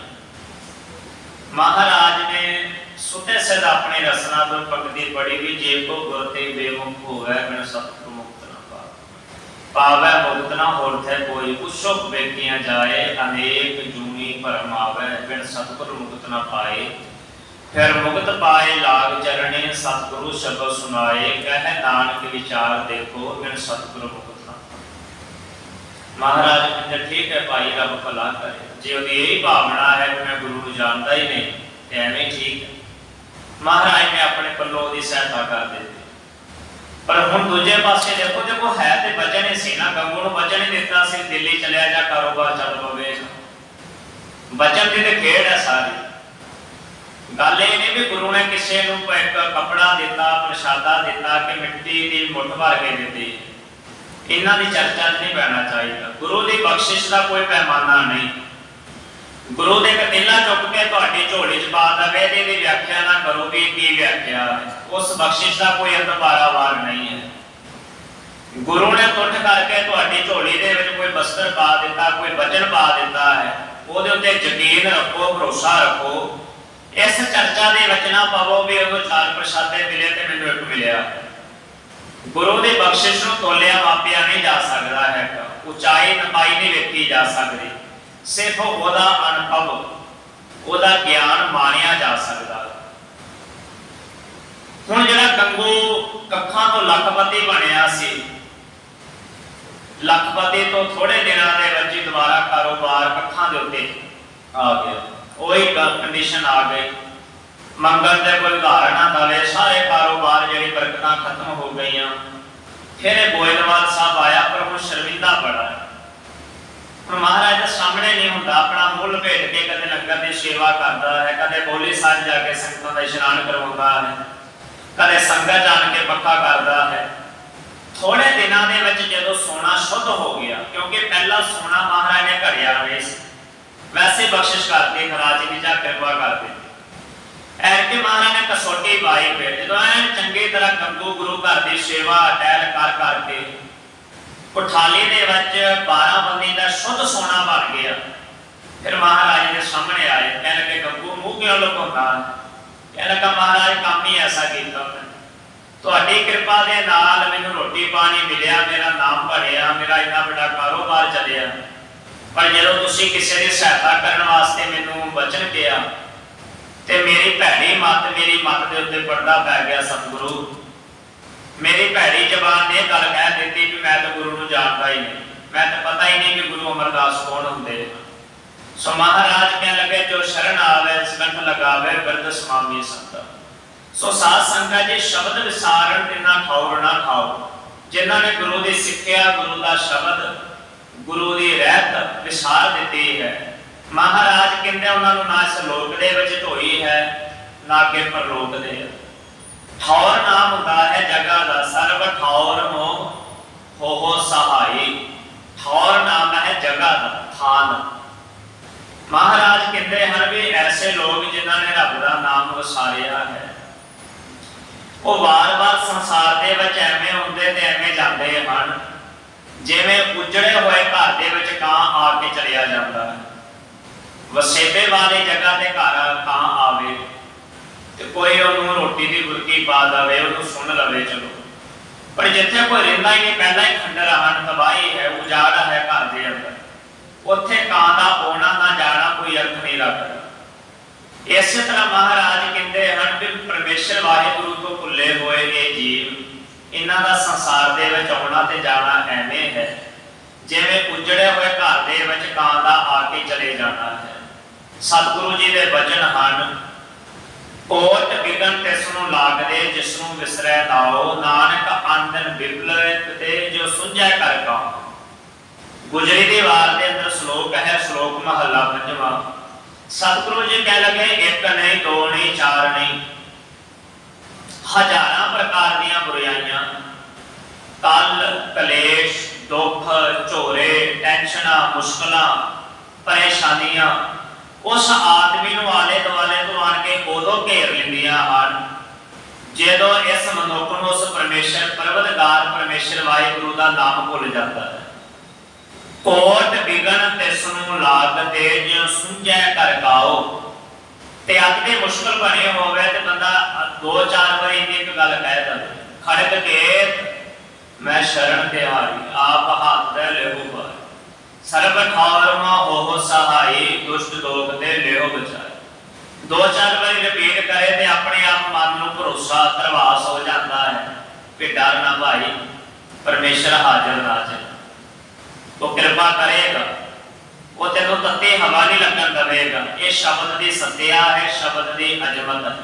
महाराज ने सुते सिर अपनी रसना तो पंक्ति पढ़ी भी, जे को गुरते बेमुख होवे बिन सतगुरु मुक्त न पावे, मुक्त न होते कोई, पुछो बेकियां जाए अनेक जूनी परमावे, बिन सतगुरु मुक्त न पाए। फिर मुक्त पाए लाग चरणे, सतगुरु शब्द सुनाए, कह नानक विचार देखो, बिन सतगुरु मुक्त न पाए। महाराज कहते ठीक है भाई, रब भला करे, जे उहदी यही भावना है कि मैं गुरु को जानता ही नहीं, एवं ठीक है। महाराज ने अपने पल्लों की सहायता कर दी। पर हुण दूजे पासे देखो, देखो है तो वचन ही सी ना, गंगू नूं वचन ही दिता सी दिल्ली चलिया जा, कारोबार चल पवेगा, वचन की तो खेड़ है सारी। गल ये नहीं भी गुरु ने किसी को एक कपड़ा दिता, प्रसादा दिता कि मिट्टी की मुठ भर के दी, इन्हां दी चर्चा नहीं पैना चाहिए। गुरु की बख्शिश का कोई पैमाना नहीं, गुरु के कतीला चुक के तुहाडी झोली च पा दवे, इहदी व्याख्या ना करो भी की व्याख्या है, उस बख्शिश का कोई अंत पारावार नहीं है। गुरु ने तुठ करके तुहाडी झोली दे विच कोई बस्तर पा दिता, कोई वचन पा दिता है, उहदे उत्ते यकीन रखो, भरोसा रखो। इस चर्चा दे विच ना पवो भी उहनूं चार प्रसादे मिले ते मैनूं एक मिलिया। गुरु की बख्शिश नूं तोलिया मापिया नहीं जा सकता है, उचाई नपाई नहीं वेखी जा सकती, सिर्फ ओदा अनुभव, ओदा ज्ञान मानिया जा सकता। हुण जिहड़ा गंगू कखां तो लखपति बनिया सी, लखपति तो थोड़े दिनों के विच दोबारा कारोबार कखां दे उत्ते आ गया, वही कंडीशन आ गई। ਮੰਗਣ ਦੇ ਕੋਈ ਉਦਾਹਰਨ ਨਾ ਦਵੇ, ਸਾਰੇ ਕਾਰੋਬਾਰ ਜਿਹੜੀ ਬਰਕਤਾਂ ਖਤਮ ਹੋ ਗਈਆਂ। ਫਿਰ ਇਹ ਗੋਇੰਦਵਾਲ ਸਾਹਿਬ ਆਇਆ, ਪਰ ਉਹ ਸ਼ਰਮਿੰਦਾ ਬੜਾ ਹੈ। ਹੁਣ ਮਹਾਰਾਜ ਦੇ ਸਾਹਮਣੇ ਨਹੀਂ ਹੁੰਦਾ, ਆਪਣਾ ਮੁੱਲ ਭੇਟ ਕੇ ਕਦੇ ਲੰਗਰ ਦੀ ਸੇਵਾ ਕਰਦਾ ਹੈ, ਕਦੇ ਬੋਲੀ ਸਾਹਿਬ ਜਾ ਕੇ ਸੰਗਤਾਂ ਦਾ ਇਸ਼ਨਾਨ ਕਰਵਾਉਂਦਾ ਹੈ, ਕਦੇ ਸੰਗਤ ਜਾਣ ਕੇ ਪੱਕਾ ਕਰਦਾ ਹੈ। ਥੋੜੇ ਦਿਨਾਂ ਦੇ ਵਿੱਚ ਜਦੋਂ ਸੋਨਾ ਸ਼ੁੱਧ ਹੋ ਗਿਆ, ਕਿਉਂਕਿ ਪਹਿਲਾਂ ਸੋਨਾ ਮਹਾਰਾਜ ਨੇ ਘੜਿਆ ਹੋਇਆ ਸੀ, ਵੈਸੇ ਬਖਸ਼ਿਸ਼ ਕਰਕੇ ਖਰਾਜ ਦੀ ਜਾਂ ਕਿਰਪਾ ਕਰਦੇ ਐਰਕੇ ਮਹਾਰਾਜ ਨੇ ਕਸੌਟੀ ਪਾਈ। ਫਿਰ ਜਦੋਂ ਐਨ ਚੰਗੀ ਤਰ੍ਹਾਂ ਗੰਗੂ ਗੁਰੂ ਘਰ ਦੀ ਸੇਵਾ ਟਹਿਲ ਕਰ ਕਰਕੇ ਕੋਠਾਲੀ ਦੇ ਵਿੱਚ 12 ਬੰਦੀ ਦਾ ਸ਼ੁੱਧ ਸੋਨਾ ਬਣ ਗਿਆ। ਫਿਰ ਮਹਾਰਾਜ ਦੇ ਸਾਹਮਣੇ ਆਏ, ਕਹਿਣ ਲੱਗੇ ਗੰਗੂ ਮੂੰਹ ਕਿਉਂ ਲੁਕਾਉਂਦਾ? ਕਹਿਣ ਲੱਗਾ ਮਹਾਰਾਜ ਕੰਮ ਹੀ ਐਸਾ ਕੀਤਾ, ਤੁਹਾਡੀ ਕਿਰਪਾ ਦੇ ਨਾਲ ਮੈਨੂੰ ਰੋਟੀ ਪਾਣੀ ਮਿਲਿਆ, ਮੇਰਾ ਨਾਮ ਬਣਿਆ, ਮੇਰਾ ਇੰਨਾ ਵੱਡਾ ਕਾਰੋਬਾਰ ਚੱਲਿਆ। ਪਰ ਜਦੋਂ ਤੁਸੀਂ ਕਿਸੇ ਦੀ ਸਹਾਇਤਾ ਕਰਨ ਵਾਸਤੇ ਮੈਨੂੰ ਵਚਨ ਕਿਹਾ ਤੇ ਮੇਰੀ ਭੈੜੀ ਮੱਤ, ਮੇਰੀ ਮੱਤ ਦੇ ਉੱਤੇ ਪਰਦਾ ਪੈ ਗਿਆ। ਸਤਿਗੁਰੂ, ਮੇਰੀ ਭੈੜੀ ਜ਼ਬਾਨ ਨੇ ਗੱਲ ਕਹਿ ਦਿੱਤੀ ਕਿ ਮੈਂ ਤਾਂ ਗੁਰੂ ਨੂੰ ਜਾਣਦਾ ਹੀ ਨਹੀਂ, ਮੈਂ ਤਾਂ ਪਤਾ ਹੀ ਨਹੀਂ ਕਿ ਗੁਰੂ ਅਮਰਦਾਸ ਕੌਣ ਹੁੰਦੇ। ਸੋ ਮਹਾਰਾਜ ਕਹਿਣ ਲੱਗੇ ਜੋ ਸ਼ਰਨ ਆਵੇ ਸੰਗਤ ਲਗਾਵੇ ਬਿਰਧ ਸਮਾਮੀ ਸੰਤ। ਸੋ ਸਾਧ ਸੰਗਤ ਜੀ, ਸ਼ਬਦ ਵਿਸਾਰਨ ਤਿੰਨਾ ਠੌਰ ਨਾ ਖਾਓ। ਜਿਨ੍ਹਾਂ ਨੇ ਗੁਰੂ ਦੀ ਸਿੱਖਿਆ, ਗੁਰੂ ਦਾ ਸ਼ਬਦ, ਗੁਰੂ ਦੀ ਰਹਿਤ ਵਿਸਾਰ ਦਿੱਤੀ ਹੈ, ਮਹਾਰਾਜ ਕਹਿੰਦੇ ਉਹਨਾਂ ਨੂੰ ਨਾ ਇਸ ਲੋਕ ਦੇ ਵਿੱਚ ਧੋਈ ਹੈ, ਨਾ ਕਿ ਪਰਲੋਕ ਦੇ। ਠੌਰ ਨਾਮ ਹੁੰਦਾ ਹੈ ਜਗ੍ਹਾ ਦਾ, ਸਰਬ ਠੌਰ ਹੋ ਸਹਾਈ। ਠੌਰ ਨਾਮ ਹੈ ਜਗ੍ਹਾ ਦਾ, ਥਾਨ। ਮਹਾਰਾਜ ਕਹਿੰਦੇ ਹਨ ਵੀ ਐਸੇ ਲੋਕ ਜਿਨ੍ਹਾਂ ਨੇ ਰੱਬ ਦਾ ਨਾਮ ਵਿਸਾਰਿਆ ਹੈ, ਉਹ ਵਾਰ-ਵਾਰ ਸੰਸਾਰ ਦੇ ਵਿੱਚ ਐਵੇਂ ਹੁੰਦੇ ਤੇ ਐਵੇਂ ਜਾਂਦੇ ਹਨ ਜਿਵੇਂ ਉਜੜੇ ਹੋਏ ਘਰ ਦੇ ਵਿੱਚ ਕਾਂ ਆ ਕੇ ਚਲਿਆ ਜਾਂਦਾ ਹੈ। ਵਸੇਬੇ ਵਾਲੀ ਜਗ੍ਹਾ ਤੇ ਘਰ ਕਾਂ ਆਵੇ ਤੇ ਕੋਈ ਉਹਨੂੰ ਰੋਟੀ ਦੀ ਬੁਰਕੀ ਪਾ ਦੇਵੇ, ਉਹਨੂੰ ਸੁਣ ਲਵੇ ਚਲੋ। ਪਰ ਜਿੱਥੇ ਕੋਈ ਰਹਿੰਦਾ ਹੀ ਨਹੀਂ, ਪਹਿਲਾਂ ਹੀ ਖੰਡਰ ਹਨ, ਤਬਾਹੀ ਹੈ, ਉਜਾੜ ਹੈ ਘਰ ਦੇ ਅੰਦਰ, ਉੱਥੇ ਕਾਂ ਦਾ ਆਉਣਾ ਨਾ ਜਾਣਾ ਕੋਈ ਅਰਥ ਨਹੀਂ ਰੱਖਦਾ। ਇਸੇ ਤਰ੍ਹਾਂ ਮਹਾਰਾਜ ਕਹਿੰਦੇ ਹਨ ਕਿ ਪਰਮੇਸ਼ਰ ਵਾਹਿਗੁਰੂ ਤੋਂ ਭੁੱਲੇ ਹੋਏ ਇਹ ਜੀਵ, ਇਹਨਾਂ ਦਾ ਸੰਸਾਰ ਦੇ ਵਿੱਚ ਆਉਣਾ ਤੇ ਜਾਣਾ ਐਵੇਂ ਹੈ ਜਿਵੇਂ ਉਜੜੇ ਹੋਏ ਘਰ ਦੇ ਵਿੱਚ ਕਾਂ ਦਾ ਆ ਕੇ ਚਲੇ ਜਾਣਾ ਹੈ। ਸਤਿਗੁਰੂ ਜੀ ਦੇ ਬਚਨ ਹਨ, ਕੋਟ ਬਿਗਨ ਤਿਸ ਨੂੰ ਲਾਗਦੇ ਜਿਸ ਨੂੰ ਵਿਸਰੈ ਨਾਉ, ਨਾਨਕ ਆਂਦਨ ਬਿਪਲਤ ਤੇ ਜੋ ਸੁਝੈ ਕਰ ਕਾ। ਗੁਜਰੀ ਦੀ ਵਾਰ ਦੇ ਅੰਦਰ ਸ਼ਲੋਕ ਹੈ, ਸ਼ਲੋਕ ਮਹੱਲਾ 5ਵਾਂ। ਸਤਿਗੁਰੂ ਜੀ ਕਹਿ ਲਗੇ ਇੱਕ ਨਹੀਂ, ਦੋ ਨਹੀਂ, ਚਾਰ ਨਹੀਂ, ਹਜ਼ਾਰਾਂ ਪ੍ਰਕਾਰ ਦੀਆਂ ਬੁਰਾਈਆਂ, ਕਲ ਕਲੇਸ਼, ਦੁੱਖ, ਝੋਰੇ, ਟੈਨਸ਼ਨਾਂ, ਮੁਸ਼ਕਲਾਂ, ਪਰੇਸ਼ਾਨੀਆਂ ਉਸ ਆਦਮੀ ਨੂੰ ਆਲੇ ਦੁਆਲੇ ਤੋਂ ਆਣ ਕੇ ਉਦੋਂ ਘੇਰ ਲੈਂਦੀਆਂ ਹਨ ਜਦੋਂ ਇਸ ਮਨੁੱਖ ਨੂੰ ਉਸ ਪਰਮੇਸ਼ਰ ਪਰਵਤਗਾਰ ਪਰਮੇਸ਼ਰ ਵਾਹਿਗੁਰੂ ਦਾ ਨਾਮ ਭੁੱਲ ਜਾਂਦਾ ਹੈ। ਕੋਟ ਬਿਗਨ ਤਿਸ ਨੂੰ ਲਾਗਦੇ ਜਿਉ ਸੁਝੈ ਕਰ ਗਾਓ। ਤੇ ਅੱਜ ਦੇ ਮੁਸ਼ਕਲ ਬਣੇ ਹੋਵੇ ਤੇ ਬੰਦਾ 2-4 ਵਾਰੀ ਇੱਕ ਗੱਲ ਕਹਿ ਦਿੰਦਾ, ਖੜਕ ਕੇ ਮੈਂ ਸ਼ਰਨ ਤੇ ਹਾਰੀ, ਆਪ ਹੱਥ ਲਿਓ ਬਾਰ, ਸਰਬ ਠੌਰ ਹੋ ਸਹਾਈ, ਦੁਸ਼ਟ ਲੋਕ ਤੇ ਲਿਓ ਬਚਾਏ। 2-4 ਵਾਰੀ ਰਿਪੀਟ ਕਰੇ ਤੇ ਆਪਣੇ ਆਪ ਮਨ ਨੂੰ ਭਰੋਸਾ ਧਰਵਾਸ ਹੋ ਜਾਂਦਾ ਹੈ ਕਿ ਡਰ ਨਾ ਭਾਈ, ਪਰਮੇਸ਼ਰ ਹਾਜ਼ਰ ਨਾਜ਼ਰ, ਉਹ ਕਿਰਪਾ ਕਰੇਗਾ, ਉਹ ਤੈਨੂੰ ਤੱਤੇ ਹਵਾ ਨਹੀਂ ਲੱਗਣ ਦੇਵੇਗਾ। ਇਹ ਸ਼ਬਦ ਦੀ ਸੱਤਿਆ ਹੈ, ਸ਼ਬਦ ਦੀ ਅਜਮਤ ਹੈ।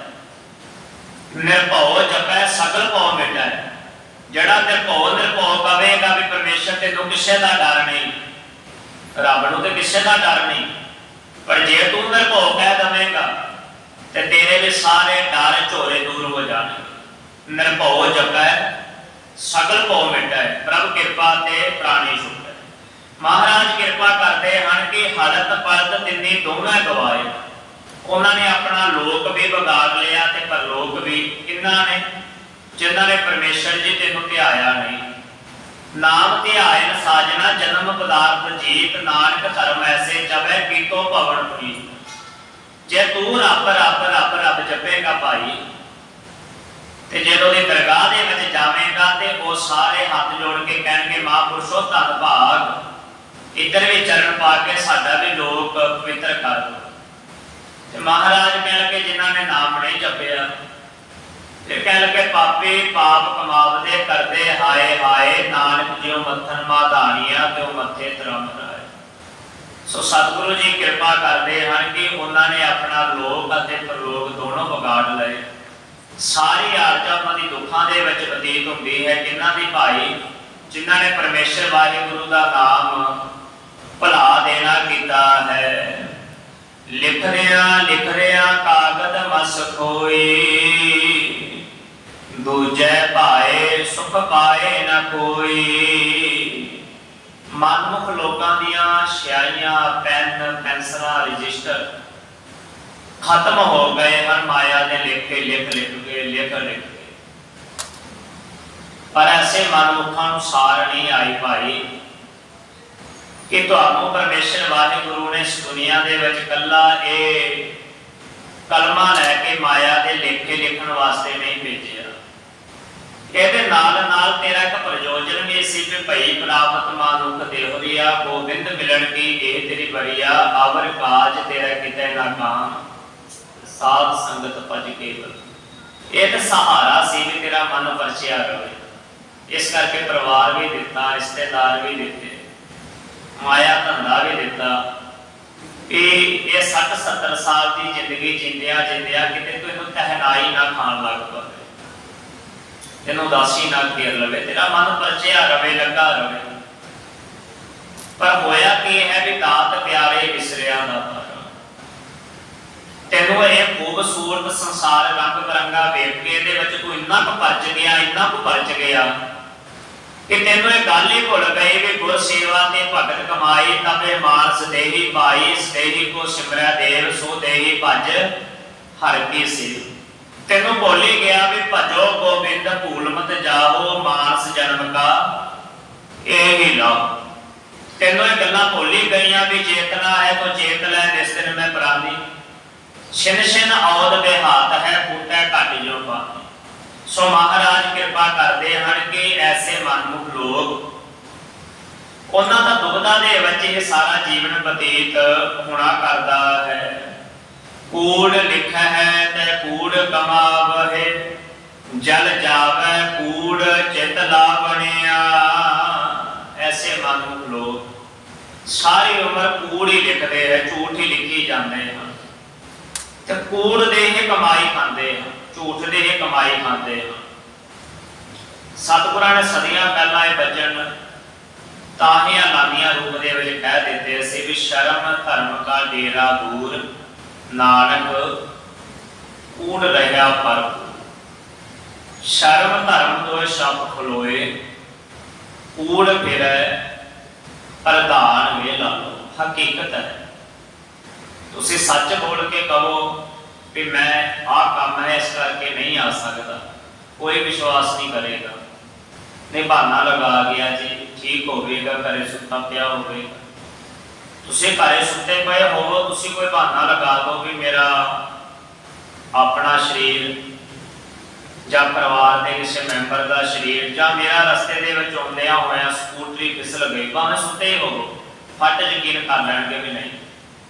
ਨਿਰਭਉ ਜਪੈ ਸਗਲ ਭਉ ਮਿਟੈ। ਜਿਹੜਾ ਨਿਰਭਉ ਕਵੇਗਾ ਵੀ ਪਰਮੇਸ਼ਰ ਤੈਨੂੰ ਕਿਸੇ ਦਾ ਡਰ ਨਹੀਂ, ਰੱਬ ਨੂੰ ਤੇ ਕਿਸੇ ਦਾ ਡਰ ਨਹੀਂ, ਪਰ ਜੇ ਤੂੰ ਨਿਰਭਉ ਕਹਿ ਦਵੇਂਗਾ ਤੇ ਤੇਰੇ ਵੀ ਸਾਰੇ ਡਰ ਝੋਰੇ ਦੂਰ ਹੋ ਜਾਣਗੇ। ਨਿਰਭਉ ਜਪੈ ਸਗਲ ਭਉ ਮਿਟੈ, ਪ੍ਰਭ ਕਿਰਪਾ ਤੇ ਪ੍ਰਾਣੀ ਸੁਖੈ। ਮਹਾਰਾਜ ਕਿਰਪਾ ਕਰਦੇ ਹਨ ਕਿ ਹਲਤ ਪਲਤ ਤਿੰਨੀ ਦੋਵੇਂ ਗਵਾਏ। ਉਹਨਾਂ ਨੇ ਆਪਣਾ ਲੋਕ ਵੀ ਵਿਗਾੜ ਲਿਆ ਤੇ ਪਰਲੋਕ ਵੀ। ਕਿੰਨਾ ਨੇ? ਜਿਨ੍ਹਾਂ ਨੇ ਪਰਮੇਸ਼ਰ ਜੀ ਤੈਨੂੰ ਧਿਆਇਆ ਨਹੀਂ। ਨਾਮ ਧਿਆਇਨ ਸਾਜਣਾ ਜਨਮ ਪਦਾਰਥ ਜੀਤ, ਨਾਨਕ ਧਰਮ ਐਸੇ ਜਪੈ ਕੀਤੋ ਭਵਨ ਪ੍ਰੀਤ। ਜੇ ਤੂੰ ਰੱਬ ਰੱਬ ਰੱਬ ਰੱਬ ਜਪੇਗਾ ਭਾਈ, ਤੇ ਜਦੋਂ ਦੀ ਦਰਗਾਹ ਦੇ ਵਿੱਚ ਜਾਵੇਂਗਾ ਤੇ ਉਹ ਸਾਰੇ ਹੱਥ ਜੋੜ ਕੇ ਕਹਿਣਗੇ ਮਹਾਂਪੁਰਸ਼ੋ ਧੰਨ ਭਾਗ, ਇੱਧਰ ਵੀ ਚਰਨ ਪਾ ਕੇ ਸਾਡਾ ਵੀ ਲੋਕ ਪਵਿੱਤਰ ਕਰ ਦਿਓ। ਤੇ ਮਹਾਰਾਜ ਕਹਿਣ ਲੱਗੇ ਜਿਨ੍ਹਾਂ ਨੇ ਨਾਮ ਨਹੀਂ ਜਪਿਆ, ਫਿਰ ਕਹਿਣ ਲੱਗੇ ਪਾਪੀ ਪਾਪ ਕਮਾਵਦੇ ਕਰਦੇ ਹਾਏ ਹਾਏ, ਨਾਨਕ ਜਿਉ ਮੱਥਨ ਮਾਧਾਨੀਆਂ ਤੇ ਉਹ ਮੱਥੇ ਧਰਮ ਰਾਏ। ਸੋ ਸਤਿਗੁਰੂ ਜੀ ਕਿਰਪਾ ਕਰਦੇ ਹਨ ਕਿ ਉਹਨਾਂ ਨੇ ਆਪਣਾ ਲੋਕ ਅਤੇ ਪਰਲੋਕ ਦੋਨੋਂ ਵਿਗਾੜ ਲਏ। ਸਾਰੀ ਆਰਜਾ ਉਹਨਾਂ ਦੀ ਦੁੱਖਾਂ ਦੇ ਵਿੱਚ ਬਤੀਤ ਹੁੰਦੀ ਹੈ। ਕਿੰਨਾਂ ਦੀ ਭਾਈ? ਜਿਨ੍ਹਾਂ ਨੇ ਪਰਮੇਸ਼ਰ ਵਾਹਿਗੁਰੂ ਦਾ ਨਾਮ ਭੁਲਾ ਦੇਣਾ ਕੀਤਾ ਹੈ। ਲਿਖ ਰਿਆ ਕਾਗਦ ਮਸ ਖੋਈ, ਦੂਜੇ ਭਾਏ ਸੁਖ ਪਾਏ ਨਾ ਕੋਈ। ਮਨਮੁਖ ਲੋਕਾਂ ਦੀਆਂ ਸਿਆਹੀਆਂ, ਪੈਨ, ਪੈਨਸਲਾਂ, ਰਜਿਸਟਰ ਖਤਮ ਹੋ ਗਏ ਹਨ ਮਾਇਆ ਦੇ ਲਿਖ ਕੇ। ਪਰ ਐਸੇ ਮਨਮੁਖਾਂ ਨੂੰ ਸਾਰ ਨਹੀਂ ਆਈ ਭਾਈ ਕਿ ਤੁਹਾਨੂੰ ਪਰਮੇਸ਼ਰ ਵਾਹਿਗੁਰੂ ਨੇ ਇਸ ਦੁਨੀਆ ਦੇ ਵਿੱਚ ਕੱਲਾ ਇਹ ਕਲਮਾ ਲੈ ਕੇ ਮਾਇਆ ਦੇ ਲੇਖੇ ਲਿਖਣ ਵਾਸਤੇ ਨਹੀਂ ਭੇਜਿਆ। ਇਹਦੇ ਨਾਲ ਨਾਲ ਤੇਰਾ ਇੱਕ ਪ੍ਰਯੋਜਨ ਵੀ ਸੀ ਕਿ ਭਈ ਪ੍ਰਾਪਤ ਮਾਨੁਖ ਦੇਹੁਰੀਆ, ਗੋਬਿੰਦ ਮਿਲਣ ਕੀ ਇਹ ਤੇਰੀ ਬਰੀਆ। ਅਵਰ ਕਾਜ ਤੇਰਾ ਕਿਤੇ ਨਾ ਕਾਮ, ਸਾਧ ਸੰਗਤ ਭਜ ਕੇਵਲ। ਇਹ ਤਾਂ ਸਹਾਰਾ ਸੀ ਵੀ ਤੇਰਾ ਮਨ ਵਰਚਿਆ ਰਹੇ। ਇਸ ਕਰਕੇ ਪਰਿਵਾਰ ਵੀ ਦਿੱਤਾ, ਰਿਸ਼ਤੇਦਾਰ ਵੀ ਦਿੱਤੇ, ਮਾਇਆ ਧੰਦਾ ਵੀ ਦਿੱਤਾ। ਇਹ 60-70 ਸਾਲ ਦੀ ਜ਼ਿੰਦਗੀ ਜਿੰਦਿਆਂ ਕਿਤੇ ਤੂੰ ਇਹਨੂੰ ਤਹਿਨਾਈ ਨਾ ਖਾਣ ਲੱਗ ਪਵੇ, ਇਹਨੂੰ ਉਦਾਸੀ ਨਾ ਘੇਰ ਲਵੇ, ਤੇਰਾ ਮਨ ਪਰਚਿਆ ਰਵੇ, ਲੱਗਾ ਰਵੇ। ਪਰ ਹੋਇਆ ਕੀ ਹੈ ਵੀ ਦਾਤ ਪਿਆਰੇ ਵਿਸਰਿਆ ਦਾ ਪਰ। ਤੈਨੂੰ ਇਹ ਖੂਬਸੂਰਤ ਸੰਸਾਰ ਰੰਗ ਬਰੰਗਾ ਵੇਖ ਕੇ ਇਹਦੇ ਵਿੱਚ ਤੂੰ ਇੰਨਾ ਕੁ ਪਰਚ ਗਿਆ ਕਿ ਤੈਨੂੰ ਇਹ ਗੱਲ ਹੀ ਭੁੱਲ ਗਈ ਵੀ ਗੁਰ ਸੇਵਾ ਤੇ ਭਗਤ ਕਮਾਈ। ਤਬੇ ਮਾਨਸ ਦੇਹੀ ਭਾਈ, ਸਦੇਹੀ ਕੋ ਸਿਮਰੈ ਦੇਵ, ਸੋ ਦੇਹੀ ਭਜ ਹਰ ਕੀ ਸੇਵ। ਤੈਨੂੰ ਭੁੱਲ ਹੀ ਗਿਆ ਵੀ ਭਜੋ ਗੋਬਿੰਦ ਭੂਲ ਮਤ ਜਾਓ, ਮਾਨਸ ਜਨਮ ਕਾ ਇਹ ਹੀ ਲਾਓ। ਤੈਨੂੰ ਇਹ ਗੱਲਾਂ ਭੁੱਲ ਹੀ ਗਈਆਂ ਵੀ ਚੇਤਨਾ ਹੈ ਤੋ ਚੇਤ ਲੈ, ਜਿਸ ਦਿਨ ਮੈਂ ਪ੍ਰਾਨੀ ਛਿਨ ਛਿਨ ਔਦ ਬਿਹਾਤ ਹੈ, ਫੂਟੈ ਘਟ ਜੋ ਪਾਣੀ। ਸੋ ਮਹਾਰਾਜ ਕਿਰਪਾ ਕਰਦੇ ਹਨ ਕਿ ਐਸੇ ਮਨਮੁਖ ਲੋਕ, ਉਹਨਾਂ ਦਾ ਦੁਬਦਾ ਦੇ ਵਿੱਚ ਇਹ ਸਾਰਾ ਜੀਵਨ ਬਤੀਤ ਹੋਣਾ ਕਰਦਾ ਹੈ। ਕੂੜ ਲਿਖ ਹੈ ਤੇ ਕੂੜ ਕਮਾਵਹਿ, ਜਲ ਜਾਵੈ ਕੂੜ ਚਿਤ ਲਾਵਣਿਆ। ਐਸੇ ਮਨਮੁਖ ਲੋਕ ਸਾਰੀ ਉਮਰ ਕੂੜ ਹੀ ਲਿਖਦੇ ਹੈ, ਝੂਠ ਹੀ ਲਿਖੀ ਜਾਂਦੇ ਹਨ ਤੇ ਕੂੜ ਦੇ ਹੀ ਕਮਾਈ ਖਾਂਦੇ ਹਨ, ਝੂਠ ਦੇ ਹੀ ਕਮਾਈ ਖਾਂਦੇ ਹਨ। ਸਤਿਗੁਰਾਂ ਨੇ ਸਦੀਆਂ ਪਹਿਲਾਂ ਇਹ ਬਚਨ ਤਾਂ ਹੀ ਐਲਾਨੀਆਂ ਰੂਪ ਦੇ ਵਿੱਚ ਕਹਿ ਦਿੱਤੇ ਸੀ ਵੀ ਸ਼ਰਮ ਧਰਮ ਕਾ ਡੇਰਾ ਦੂਰ, ਨਾਨਕ ਕੂੜ ਰਹਿਆ ਪਰ। ਸ਼ਰਮ ਧਰਮ ਤੋਂ ਸ਼ਬ ਖਲੋਏ, ਕੂੜ ਫਿਰੈ ਪ੍ਰਧਾਨ ਵੇ ਲਾਲੋ। ਹਕੀਕਤ ਹੈ, ਤੁਸੀਂ ਸੱਚ ਬੋਲ ਕੇ ਕਹੋ ਵੀ ਮੈਂ ਆਹ ਕੰਮ ਹੈ ਇਸ ਕਰਕੇ ਨਹੀਂ ਆ ਸਕਦਾ, ਕੋਈ ਵਿਸ਼ਵਾਸ ਨਹੀਂ ਕਰੇਗਾ। ਨਹੀਂ ਬਹਾਨਾ ਲਗਾ ਗਿਆ ਜੀ, ਠੀਕ ਹੋਵੇਗਾ, ਘਰੇ ਸੁੱਤਾ ਪਿਆ ਹੋਵੇਗਾ। ਤੁਸੀਂ ਘਰੇ ਸੁੱਤੇ ਪਏ ਹੋਵੋ, ਤੁਸੀਂ ਕੋਈ ਬਹਾਨਾ ਲਗਾ ਦਿਓ ਵੀ ਮੇਰਾ ਆਪਣਾ ਸਰੀਰ ਜਾਂ ਪਰਿਵਾਰ ਦੇ ਕਿਸੇ ਮੈਂਬਰ ਦਾ ਸਰੀਰ ਜਾਂ ਮੇਰਾ ਰਸਤੇ ਦੇ ਵਿੱਚ ਆਉਂਦਿਆਂ ਹੋਇਆ ਸਕੂਟਰੀ ਫਿਸਲ ਗਈ, ਭਾਵੇਂ ਸੁੱਤੇ ਹੀ ਹੋਵੋ, ਫੱਟ ਯਕੀਨ ਕਰ ਲੈਣਗੇ ਵੀ ਨਹੀਂ।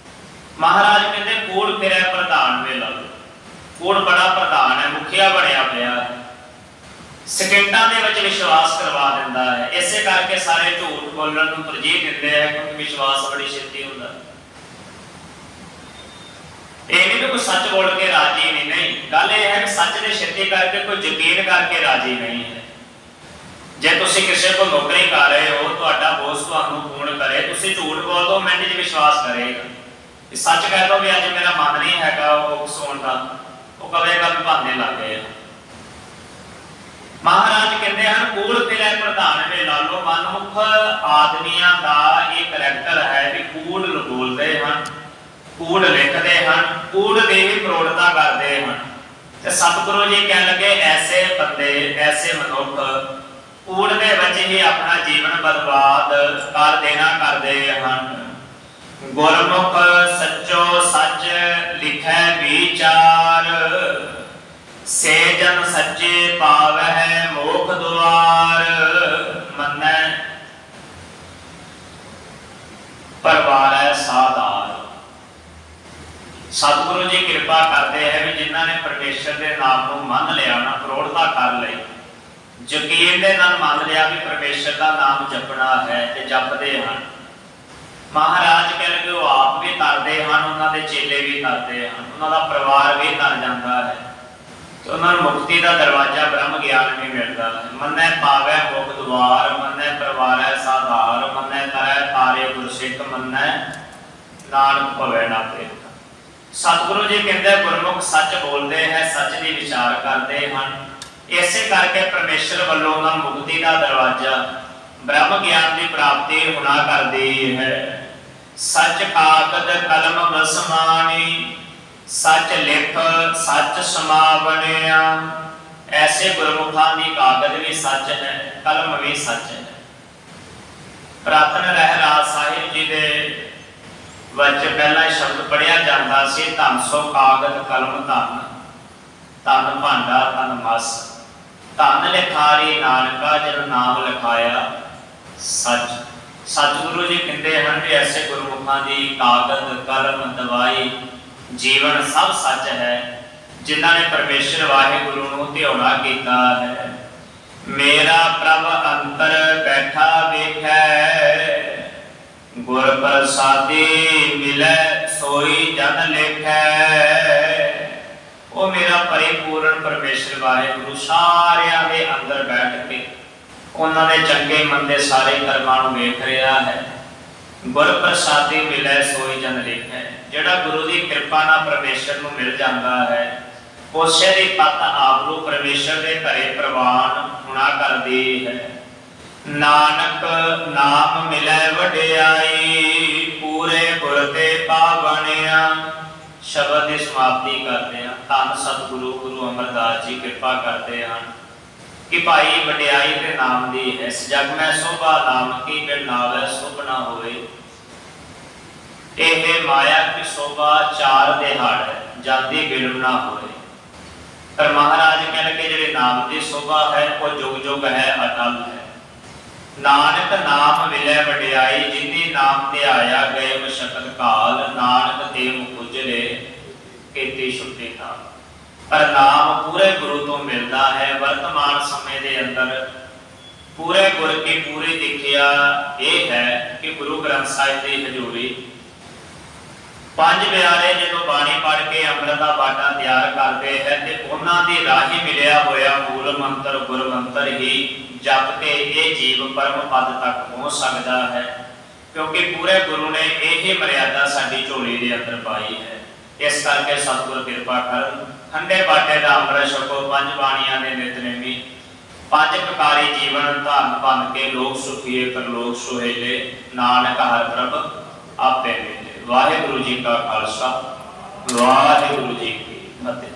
ਮਹਾਰਾਜ ਕਹਿੰਦੇ ਕੂੜ ਫਿਰੈ ਪ੍ਰਧਾਨ ਵੇ ਲਾਲੋ। ਕੂੜ ਬੜਾ ਪ੍ਰਧਾਨ ਹੈ, ਮੁਖੀਆ ਬਣਿਆ ਪਿਆ ਹੈ, ਸਕਿੰਟਾਂ ਦੇ ਵਿੱਚ ਵਿਸ਼ਵਾਸ ਕਰਵਾ ਦਿੰਦਾ ਹੈ। ਇਸੇ ਕਰਕੇ ਸਾਰੇ ਝੂਠ ਬੋਲਣ ਨੂੰ ਤਰਜੀਹ ਦਿੰਦੇ ਆ, ਕਿਉਂਕਿ ਵਿਸ਼ਵਾਸ ਬੜੀ ਛੇਤੀ ਹੁੰਦਾ। ਇਹ ਨਹੀਂ ਕਿ ਕੋਈ ਸੱਚ ਬੋਲ ਕੇ ਰਾਜੀ ਨਹੀਂ, ਗੱਲ ਇਹ ਹੈ ਕਿ ਸੱਚ ਦੇ ਛੇਤੀ ਕਰਕੇ ਕੋਈ ਯਕੀਨ ਕਰਕੇ ਰਾਜੀ ਨਹੀਂ ਹੈ। ਜੇ ਤੁਸੀਂ ਕਿਸੇ ਕੋਲ ਨੌਕਰੀ ਕਰ ਰਹੇ ਹੋ, ਤੁਹਾਡਾ ਬੋਸ ਤੁਹਾਨੂੰ ਫੋਨ ਕਰੇ, ਤੁਸੀਂ ਝੂਠ ਬੋਲ ਦੋ, ਮਿੰਟ 'ਚ ਵਿਸ਼ਵਾਸ ਕਰੇਗਾ। ਸੱਚ ਕਹਿ ਦੋ ਵੀ ਅੱਜ ਮੇਰਾ ਮਨ ਨਹੀਂ ਹੈਗਾ ਉਹ ਸੌਣ ਦਾ, ਉਹ ਕਵੇਗਾ ਵੀ ਬਹਾਨੇ ਲੱਗ ਗਏ। ਮਹਾਰਾਜ ਕਹਿੰਦੇ ਹਨ ਕੂੜ ਫਿਰੈ ਪ੍ਰਧਾਨ ਵੇ ਲਾਲੋ। ਮਨਮੁਖ ਆਦਮੀਆਂ ਦਾ ਇਹ ਕਰੈਕਟਰ ਹੈ ਵੀ ਕੂੜ ਬੋਲਦੇ ਹਨ, ਕੂੜ ਲਿਖਦੇ ਹਨ, ਕੂੜ ਦੀ ਹੀ ਪ੍ਰੋੜਤਾ ਕਰਦੇ ਹਨ। ਤੇ ਸਤਿਗੁਰੂ ਜੀ ਕਹਿਣ ਲੱਗੇ ਐਸੇ ਬੰਦੇ, ਐਸੇ ਮਨੁੱਖ ਕੂੜ ਦੇ ਵਿੱਚ ਹੀ ਆਪਣਾ ਜੀਵਨ ਬਰਬਾਦ ਕਰ ਦੇਣਾ ਕਰਦੇ ਹਨ। ਗੁਰਮੁਖ ਸੱਚੋ ਸੱਚ ਲਿਖੈ ਵਿਚਾਰ, ਸੇ ਜਨ ਸੱਚੇ ਪਾਵਹਿ ਮੋਖ ਦੁਆਰ। ਮੰਨੈ ਪਰਵਾਰੈ ਸਾਧਾਰ। ਸਤਿਗੁਰੂ ਜੀ ਕਿਰਪਾ ਕਰਦੇ ਹੈ ਵੀ ਜਿਨ੍ਹਾਂ ਨੇ ਪਰਮੇਸ਼ਰ ਦੇ ਨਾਮ ਨੂੰ ਮੰਨ ਲਿਆ ਨਾ, ਪ੍ਰੋੜਤਾ ਕਰ ਲਈ, ਯਕੀਨ ਦੇ ਨਾਲ ਮੰਨ ਲਿਆ ਵੀ ਪਰਮੇਸ਼ਰ ਦਾ ਨਾਮ ਜਪਣਾ ਹੈ ਤੇ ਜਪਦੇ ਹਨ, ਮਹਾਰਾਜ ਕਹਿੰਦੇ ਉਹ ਆਪ ਵੀ ਤਰਦੇ ਹਨ, ਉਹਨਾਂ ਦੇ ਚੇਲੇ ਵੀ ਤਰਦੇ ਹਨ, ਉਹਨਾਂ ਦਾ ਪਰਿਵਾਰ ਵੀ ਤਰ ਜਾਂਦਾ ਹੈ ਤੇ ਉਹਨਾਂ ਨੂੰ ਮੁਕਤੀ ਦਾ ਦਰਵਾਜ਼ਾ ਬ੍ਰਹਮ ਗਿਆਨ ਵੀ ਮਿਲਦਾ ਹੈ। ਮੰਨੈ ਪਾਵੈ ਮੁਖ ਦੁਆਰ, ਮੰਨੈ ਪਰਵਾਰੈ ਸਾਧਾਰ, ਮੰਨੈ ਕਰੈ ਤਾਰੇ ਗੁਰਸਿੱਖ, ਮੰਨੈ ਨਾਨਕ ਭਵੈ ਨਾ ਭੇਦ। ਸਤਿਗੁਰੂ ਜੀ ਕਹਿੰਦੇ ਗੁਰਮੁਖ ਸੱਚ ਬੋਲਦੇ ਹੈ, ਸੱਚ ਦੀ ਵਿਚਾਰ ਕਰਦੇ ਹਨ, ਇਸੇ ਕਰਕੇ ਪਰਮੇਸ਼ਰ ਵੱਲੋਂ ਉਹਨਾਂ ਨੂੰ ਮੁਕਤੀ ਦਾ ਦਰਵਾਜ਼ਾ ਬ੍ਰਹਮ ਗਿਆਨ ਦੀ ਪ੍ਰਾਪਤੀ ਹੋਣਾ ਕਰਦੀ ਹੈ। ਸੱਚ ਕਾਗਦ ਕਲਮ ਬਸਮਾਨੀ, ਸੱਚ ਲਿਖ ਸੱਚ ਸਮਾਵਣਿਆ। ਐਸੇ ਗੁਰਮੁਖਾਂ ਦੀ ਕਾਗਦ ਵੀ ਸੱਚ ਹੈ, ਕਲਮ ਵੀ ਸੱਚ ਹੈ। ਪ੍ਰਾਤਨ ਰਹਿਰਾਜ ਸਾਹਿਬ ਜੀ ਦੇ ਵਿੱਚ ਪਹਿਲਾ ਸ਼ਬਦ ਪੜਿਆ ਜਾਂਦਾ ਸੀ, ਧੰਨ ਸੋ ਕਾਗਦ ਕਲਮ ਧੰਨ, ਧੰਨ ਭਾਂਡਾ ਧੰਨ ਮਸ, ਧੰਨ ਲਿਖਾਰੀ ਨਾਨਕਾ ਜਿਨ ਨਾਮ ਲਿਖਾਇਆ ਸੱਚ। ਸਤਿਗੁਰੂ ਜੀ ਕਹਿੰਦੇ ਹਨ ਕਿ ਐਸੇ ਗੁਰਮੁਖਾਂ ਦੀ ਕਾਗਦ ਕਲਮ ਦਵਾਈ ਜੀਵਨ ਸਭ ਸੱਚ ਹੈ, ਜਿਨ੍ਹਾਂ ਨੇ ਪਰਮੇਸ਼ਰ ਵਾਹਿਗੁਰੂ ਨੂੰ ਧਿਆਉਣਾ ਕੀਤਾ ਹੈ। ਮੇਰਾ ਪ੍ਰਭ ਅੰਤਰ ਬੈਠਾ ਵੇਖੈ, ਗੁਰ ਪ੍ਰਸਾਦੀ ਮਿਲੈ ਸੋਈ ਜਨ ਲੇਖੈ। ਉਹ ਮੇਰਾ ਪਰਿਪੂਰਨ ਪਰਮੇਸ਼ਰ ਵਾਹਿਗੁਰੂ ਸਾਰਿਆਂ ਦੇ ਅੰਦਰ ਬੈਠ ਕੇ ਉਹਨਾਂ ਦੇ ਚੰਗੇ ਮੰਦੇ ਸਾਰੇ ਕਰਮਾਂ ਨੂੰ ਵੇਖ ਰਿਹਾ ਹੈ। ਗੁਰ ਪ੍ਰਸਾਦੀ ਮਿਲੈ ਸੋਈ ਜਨ ਲੇਖੈ। ਜਿਹੜਾ ਗੁਰੂ ਦੀ ਕਿਰਪਾ ਨਾਲ ਪਰਮੇਸ਼ਰ ਨੂੰ ਮਿਲ ਜਾਂਦਾ ਹੈ, ਉਸੇ ਦੀ ਪਤ ਆਪ ਨੂੰ ਪਰਮੇਸ਼ਰ ਦੇ ਘਰੇ ਪ੍ਰਵਾਨ ਹੋਣਾ ਕਰਦੀ ਹੈ। ਨਾਨਕ ਨਾਮ ਮਿਲੈ ਵਡਿਆਈ, ਪੂਰੇ ਗੁਰ ਤੇ ਪਾਵਣਿਆ। ਸ਼ਬਦ ਦੀ ਸਮਾਪਤੀ ਕਰਦੇ ਹਾਂ। ਧੰਨ ਸਤਿਗੁਰੂ ਗੁਰੂ ਅਮਰਦਾਸ ਜੀ ਕਿਰਪਾ ਕਰਦੇ ਹਨ ਕਿ ਭਾਈ ਵਡਿਆਈ ਤੇ ਨਾਮ ਦੀ ਹੈ। ਇਸ ਜਗ ਮੈਂ ਸੋਭਾ ਨਾਮ ਕੀ ਬਿਨ ਨਾਵੈ ਸੁਭ ਨਾ ਹੋਏ। ਇਹ ਮਾਇਆ ਕੀ ਸੋਭਾ ਚਾਰ ਦਿਹਾੜ ਹੈ, ਜਾਂਦੀ ਬਿਲਮ ਨਾ ਹੋਏ। ਪਰ ਮਹਾਰਾਜ ਕਹਿੰਦੇ ਜਿਹੜੇ ਨਾਮ ਦੀ ਸੋਭਾ ਹੈ ਉਹ ਜੁਗ ਜੁਗ ਹੈ, ਅਟਲ ਹੈ। ਨਾਨਕ ਨਾਮ ਮਿਲੈ ਵਡਿਆਈ, ਜਿਨਦੀ ਨਾਮ ਤੇ ਆਇਆ ਗਏ ਮਸ਼ਕਤ ਕਾਲ, ਨਾਨਕ ਤੇ ਮੁਖ ਉਜਲੇ ਕੀਤੀ ਛੁੱਟੀ ਨਾਲ। ਪਰ ਨਾਮ ਪੂਰੇ ਗੁਰੂ ਤੋਂ ਮਿਲਦਾ ਹੈ। ਵਰਤਮਾਨ ਸਮੇਂ ਦੇ ਅੰਦਰ ਪੂਰੇ ਗੁਰ ਕੀ ਪੂਰੀ ਦਿਖਿਆ ਇਹ ਹੈ ਕਿ ਗੁਰੂ ਗ੍ਰੰਥ ਸਾਹਿਬ ਦੀ ਹਜ਼ੂਰੀ ਪੰਜ ਪਿਆਰੇ ਜਦੋਂ ਬਾਣੀ ਪੜ੍ਹ ਕੇ ਅੰਮ੍ਰਿਤ ਦਾ ਬਾਟਾ ਤਿਆਰ ਕਰਦੇ ਹੈ ਤੇ ਉਹਨਾਂ ਦੀ ਰਾਹੀ ਮਿਲਿਆ ਹੋਇਆ ਮੂਲ ਮੰਤਰ ਗੁਰ ਮੰਤਰ ਹੀ ਜਪ ਕੇ ਇਹ ਜੀਵ ਪਰਮ ਪਦ ਤੱਕ ਪਹੁੰਚ ਸਕਦਾ ਹੈ। ਕਿਉਂਕਿ ਪੂਰੇ ਗੁਰੂ ਨੇ ਇਹ ਮਰਿਆਦਾ ਸਾਡੀ ਝੋਲੀ ਦੇ ਅੰਦਰ ਪਾਈ ਹੈ। ਇਸ ਕਰਕੇ ਸਤਿਗੁਰ ਕਿਰਪਾ ਕਰਨ, ਠੰਡੇ ਬਾਟੇ ਦਾ ਅੰਮ੍ਰਿਤ ਛਕੋ, ਪੰਜ ਬਾਣੀਆਂ ਦੇ ਨਿਤਨੇਮੀ, ਪੰਜ ਪ੍ਰਕਾਰੀ ਜੀਵਨ ਧਾਰਨ ਬਣ ਕੇ ਲੋਕ ਸੁਖੀਏ ਪਰਲੋਕ ਸੁਹੇਲੇ, ਨਾਨਕ ਹਰਿ ਪ੍ਰਭ ਆਪੇ ਮਿਲੇ। ਵਾਹਿਗੁਰੂ ਜੀ ਕਾ ਖਾਲਸਾ, ਵਾਹਿਗੁਰੂ ਜੀ ਕੀ ਫਤਿਹ।